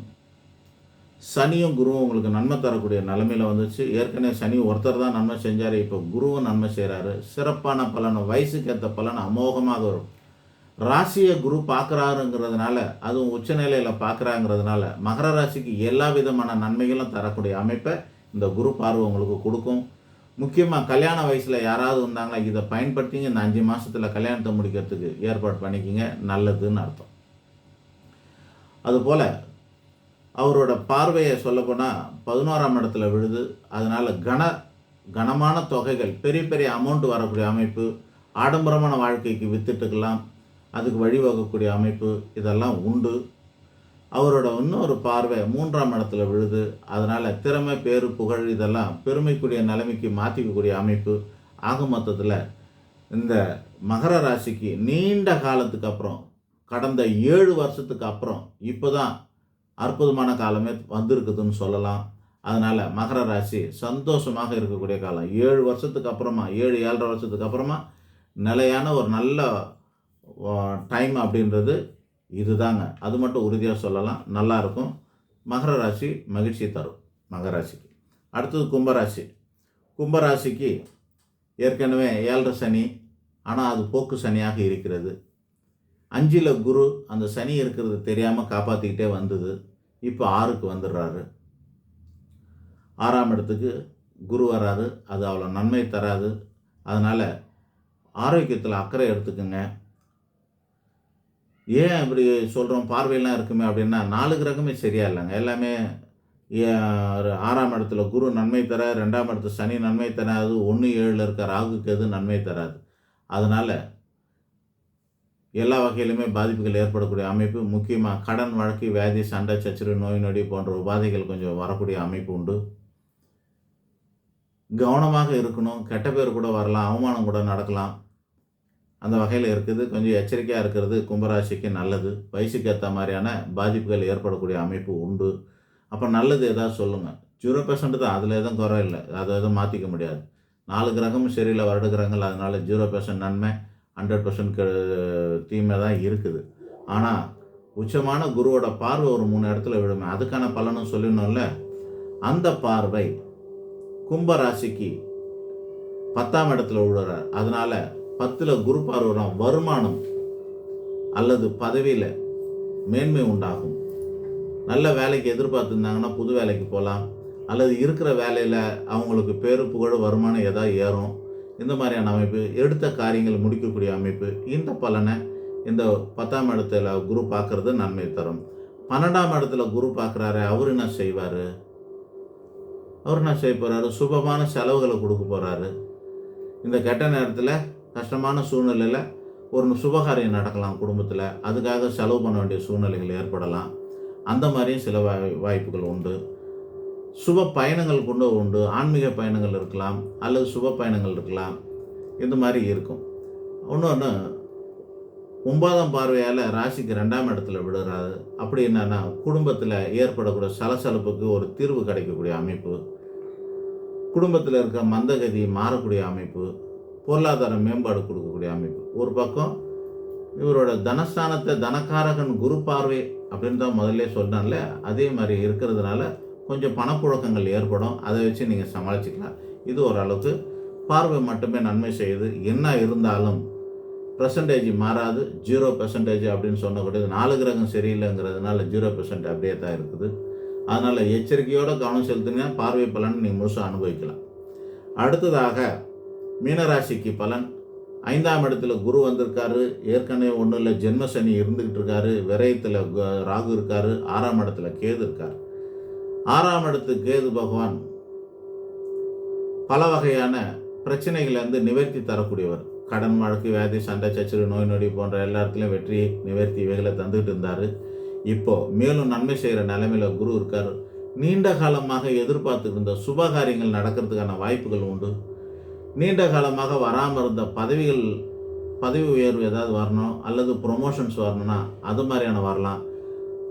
சனியும் குருவும் உங்களுக்கு நன்மை தரக்கூடிய நிலைமையில் வந்துச்சு. ஏற்கனவே சனி ஒருத்தர் தான் நன்மை செஞ்சார், இப்போ குருவும் நன்மை செய்கிறாரு. சிறப்பான பலன், வயசுக்கு ஏற்ற பலன் அமோகமாக வரும். ராசியை குரு பார்க்குறாருங்கிறதுனால, அதுவும் உச்சநிலையில் பார்க்குறாங்கிறதுனால மகர ராசிக்கு எல்லா விதமான நன்மைகளும் தரக்கூடிய அமைப்பை இந்த குரு பார்வை உங்களுக்கு கொடுக்கும். முக்கியமாக கல்யாண வயசில் யாராவது வந்தாங்களா, இதை பயன்படுத்திங்க, இந்த 5 மாதத்தில் கல்யாணத்தை முடிக்கிறதுக்கு ஏற்பாடு பண்ணிக்கிங்க, நல்லதுன்னு அர்த்தம். அதுபோல் அவரோட பார்வையை சொல்லப்போனால் 11ஆம் இடத்துல விழுது. அதனால் கனமான தொகைகள், பெரிய பெரிய அமௌண்ட் வரக்கூடிய அமைப்பு, ஆடம்பரமான வாழ்க்கைக்கு வித்துட்டுக்கலாம், அதுக்கு வழிவகக்கூடிய அமைப்பு இதெல்லாம் உண்டு. அவரோட இன்னொரு பார்வை 3ஆம் இடத்துல விழுது. அதனால் திறமை, பேரு, புகழ் இதெல்லாம் பெருமைக்குரிய நிலைமைக்கு மாற்றிக்கக்கூடிய அமைப்பு. ஆக மொத்தத்தில் இந்த மகர ராசிக்கு நீண்ட காலத்துக்கு அப்புறம், கடந்த 7 வருஷத்துக்கு அப்புறம் இப்போ தான் அற்புதமான காலமே வந்திருக்குதுன்னு சொல்லலாம். அதனால் மகர ராசி சந்தோஷமாக இருக்கக்கூடிய காலம். 7 வருஷத்துக்கு அப்புறமா, 7-7.5 வருஷத்துக்கு அப்புறமா நிலையான ஒரு நல்ல டைம் அப்படின்றது இதுதாங்க. அது மட்டும் உறுதியாக சொல்லலாம், நல்லாயிருக்கும். மகர ராசி மகிழ்ச்சி தரும் மகர ராசிக்கு. அடுத்தது கும்பராசி. கும்பராசிக்கு ஏற்கனவே 7.5 சனி, ஆனால் அது போக்கு சனியாக இருக்கிறது. 5ல் குரு, அந்த சனி இருக்கிறது தெரியாமல் காப்பாற்றிக்கிட்டே வந்தது, இப்போ 6க்கு வந்துடுறாரு. 6ஆம் இடத்துக்கு குரு வராது, அது அவ்வளோ நன்மை தராது. அதனால் ஆரோக்கியத்தில் அக்கறை எடுத்துக்குங்க. ஏன் இப்படி சொல்கிறோம், பார்வையெல்லாம் இருக்குமே அப்படின்னா, 4 கிரகமே சரியா இல்லைங்க. எல்லாமே 6ஆம் இடத்துல குரு நன்மை தர, 2ஆம் இடத்துல சனி நன்மை தராது, 1-7ல் இருக்க ராகுக்கு எது நன்மை தராது. அதனால் எல்லா வகையிலுமே பாதிப்புகள் ஏற்படக்கூடிய அமைப்பு. முக்கியமாக கடன், வழக்கு, வியாதி, சண்டை, சச்சரவு, நோய் நொடி போன்ற உபாதைகள் கொஞ்சம் வரக்கூடிய அமைப்பு உண்டு. கவனமாக இருக்கணும். கெட்ட பேர் கூட வரலாம், அவமானம் கூட நடக்கலாம், அந்த வகையில் இருக்குது. கொஞ்சம் எச்சரிக்கையாக இருக்கிறது கும்பராசிக்கு நல்லது. வயசுக்கு ஏற்ற மாதிரியான பாதிப்புகள் ஏற்படக்கூடிய அமைப்பு உண்டு. அப்போ நல்லது ஏதாவது சொல்லுங்கள். 0% தான், அதில் எதுவும் குறை இல்லை, அதை எதுவும் மாற்றிக்க முடியாது. 4 கிரகமும் சரியில்லை, வருட கிரகங்கள். அதனால் 0% நன்மை, 100% தீமை தான் இருக்குது. ஆனால் உச்சமான குருவோட பார்வை ஒரு 3 இடத்துல விழுமே, அதுக்கான பலனும் சொல்லணும்ல. அந்த பார்வை கும்பராசிக்கு 10ஆம் இடத்துல விழுறார். அதனால் 10ல் குரு பார்வை வருமானம் அல்லது பதவியில் மேன்மை உண்டாகும். நல்ல வேலைக்கு எதிர்பார்த்துருந்தாங்கன்னா புது வேலைக்கு போகலாம், அல்லது இருக்கிற வேலையில் அவங்களுக்கு பேரு, புகழ், வருமானம் ஏதாவது ஏறும். இந்த மாதிரியான அமைப்பு, எடுத்த காரியங்கள் முடிக்கக்கூடிய அமைப்பு. இந்த பலனை இந்த 10ஆம் இடத்துல குரு பார்க்கறது நன்மை தரும். 12ஆம் இடத்துல குரு பார்க்குறாரு, அவர் என்ன செய்வார்? அவர் என்ன செய்ய போகிறாரு? சுபமான செலவுகளை கொடுக்க போகிறாரு. இந்த கெட்ட நேரத்தில், கஷ்டமான சூழ்நிலையில் ஒரு சுபகாரியம் நடக்கலாம் குடும்பத்தில், அதுக்காக செலவு பண்ண வேண்டிய சூழ்நிலைகள் ஏற்படலாம். அந்த மாதிரியும் சில வாய்ப்புகள் உண்டு. சுப பயணங்கள் கொண்டு உண்டு. ஆன்மீக பயணங்கள் இருக்கலாம், அல்லது சுப பயணங்கள் இருக்கலாம். இந்த மாதிரி இருக்கும். இன்னொன்று, 9ஆம் பார்வையால் ராசிக்கு 2ஆம் இடத்துல விடுறாரு. அப்படி என்னன்னா, குடும்பத்தில் ஏற்படக்கூடிய சலசலப்புக்கு ஒரு தீர்வு கிடைக்கக்கூடிய அமைப்பு, குடும்பத்தில் இருக்க மந்தகதி மாறக்கூடிய அமைப்பு, பொருளாதார மேம்பாடு கொடுக்கக்கூடிய அமைப்பு. ஒரு பக்கம் இவரோட தனஸ்தானத்தை தனக்காரகன் குரு பார்வை அப்படின்னு தான் முதல்ல சொன்னால, அதே மாதிரி இருக்கிறதுனால கொஞ்சம் பணப்புழக்கங்கள் ஏற்படும். அதை வச்சு நீங்கள் சமாளிச்சுக்கலாம். இது ஓரளவுக்கு பார்வை மட்டுமே நன்மை செய்யுது. என்ன இருந்தாலும் பெர்சன்டேஜ் மாறாது. 0% அப்படின்னு சொல்லக்கூடியது 4 கிரகம் சரியில்லைங்கிறதுனால 0% அப்படியே தான் இருக்குது. அதனால் எச்சரிக்கையோடு கவனம் செலுத்தினீங்கன்னா பார்வை பலன் நீங்கள் முழுசாக அனுபவிக்கலாம். அடுத்ததாக மீனராசிக்கு பலன். 5ஆம் இடத்துல குரு வந்திருக்காரு. ஏற்கனவே ஒன்றும் இல்லை, ஜென்ம சனி இருந்துக்கிட்டு இருக்காரு. விரயத்தில் ராகு இருக்காரு. 6ஆம் இடத்துல கேது இருக்கார். 6ஆம் இடத்துக்கு கேது பகவான் பல வகையான பிரச்சனைகளை நிவர்த்தி தரக்கூடியவர். கடன், வழக்கு, வியாதி, சண்டை, சச்சரவு, நோய் நொடி போன்ற எல்லா இடத்துலையும் வெற்றி, நிவர்த்தி இவைகளை தந்துக்கிட்டு இருந்தார். இப்போது மேலும் நன்மை செய்கிற நிலைமையில் குரு இருக்கார். நீண்ட காலமாக எதிர்பார்த்துட்டு இருந்த சுபகாரியங்கள் நடக்கிறதுக்கான வாய்ப்புகள் உண்டு. நீண்ட காலமாக வராமல் இருந்த பதவி உயர்வு ஏதாவது வரணும், அல்லது ப்ரொமோஷன்ஸ் வரணும்னா அது மாதிரியான வரலாம்.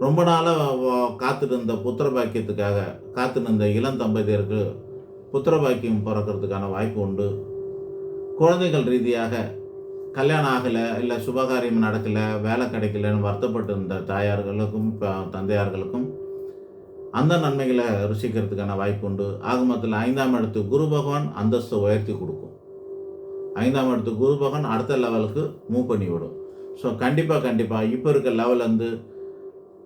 ரொம்ப நாளாக காத்துட்டு இருந்த புத்திர பாக்கியத்துக்காக காத்துட்டு இருந்த இளம் தம்பதியருக்கு புத்திர பாக்கியம் பிறக்கிறதுக்கான வாய்ப்பு உண்டு. குழந்தைகள் ரீதியாக கல்யாணம் ஆகலை, இல்லை சுபகாரியம் நடக்கலை, வேலை கிடைக்கலன்னு வருத்தப்பட்டு இருந்த தாயார்களுக்கும் தந்தையார்களுக்கும் அந்த நன்மைகளை ருசிக்கிறதுக்கான வாய்ப்பு உண்டு. ஆகமத்தில் 5ஆம் இடத்து குரு பகவான் அந்தஸ்தை உயர்த்தி கொடுக்கும். 5ஆம் இடத்து குரு பகவான் அடுத்த லெவலுக்கு மூவ் பண்ணி விடும். ஸோ கண்டிப்பாக இப்போ இருக்க லெவலேருந்து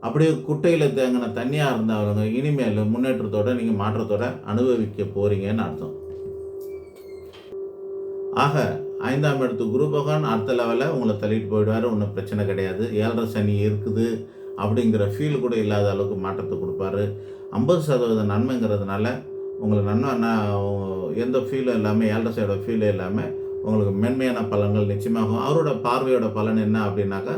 அப்படியே குட்டையில் தேங்கின தண்ணியாக இருந்தவங்க இனிமேல் முன்னேற்றத்தோடு நீங்கள் மாற்றத்தோடு அனுபவிக்க போகிறீங்கன்னு அர்த்தம். ஆக 5ஆம் இடத்து குரு பகவான் அடுத்த லெவலில் உங்களை தள்ளிட்டு போயிடுவார். ஒன்றும் பிரச்சனை கிடையாது. 7.5 சனி இருக்குது அப்படிங்கிற ஃபீல் கூட இல்லாத அளவுக்கு மாற்றத்தை கொடுப்பாரு. 50% நன்மைங்கிறதுனால உங்களுக்கு நன்மை எந்த ஃபீலும் இல்லாமல் 7.5 சைடோட ஃபீலே இல்லாமல் உங்களுக்கு மென்மையான பலன்கள் நிச்சயமாகும். அவரோட பார்வையோட பலன் என்ன அப்படின்னாக்கா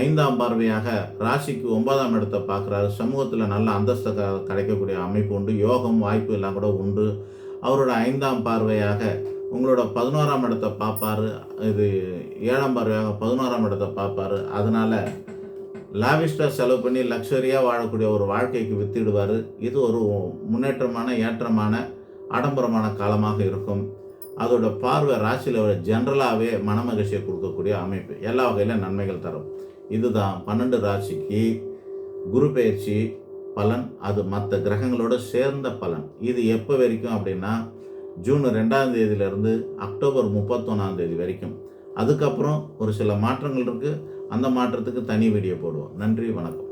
5ஆம் பார்வையாக ராசிக்கு 9ஆம் இடத்தை பார்க்குறாரு. சமூகத்தில் நல்ல அந்தஸ்தை கிடைக்கக்கூடிய அமைப்பு உண்டு. யோகம் வாய்ப்பு எல்லாம் கூட உண்டு. அவரோட 5ஆம் பார்வையாக உங்களோட 11ஆம் இடத்தை பார்ப்பார். இது 7ஆம் பார்வையாக 11ஆம் இடத்தை பார்ப்பார். அதனால் லாவிஸ்டாக செலவு பண்ணி லக்ஸரியாக வாழக்கூடிய ஒரு வாழ்க்கைக்கு வித்திடுவார். இது ஒரு முன்னேற்றமான, ஏற்றமான, ஆடம்பரமான காலமாக இருக்கும். அதோட பார்வை ராசியில் ஜென்ரலாகவே மனமகிழ்ச்சியை கொடுக்கக்கூடிய அமைப்பு, எல்லா வகையிலும் நன்மைகள் தரும். இதுதான் 12 ராசிக்கு குரு பெயர்ச்சி பலன். அது மற்ற கிரகங்களோடு சேர்ந்த பலன். இது எப்போ வரைக்கும் அப்படின்னா ஜூன் 2ஆம் தேதியிலேருந்து அக்டோபர் 31ஆம் தேதி வரைக்கும். அதுக்கப்புறம் ஒரு சில மாற்றங்கள் இருக்குது. அந்த மாற்றத்துக்கு தனி வீடியோ போடுவோம். நன்றி, வணக்கம்.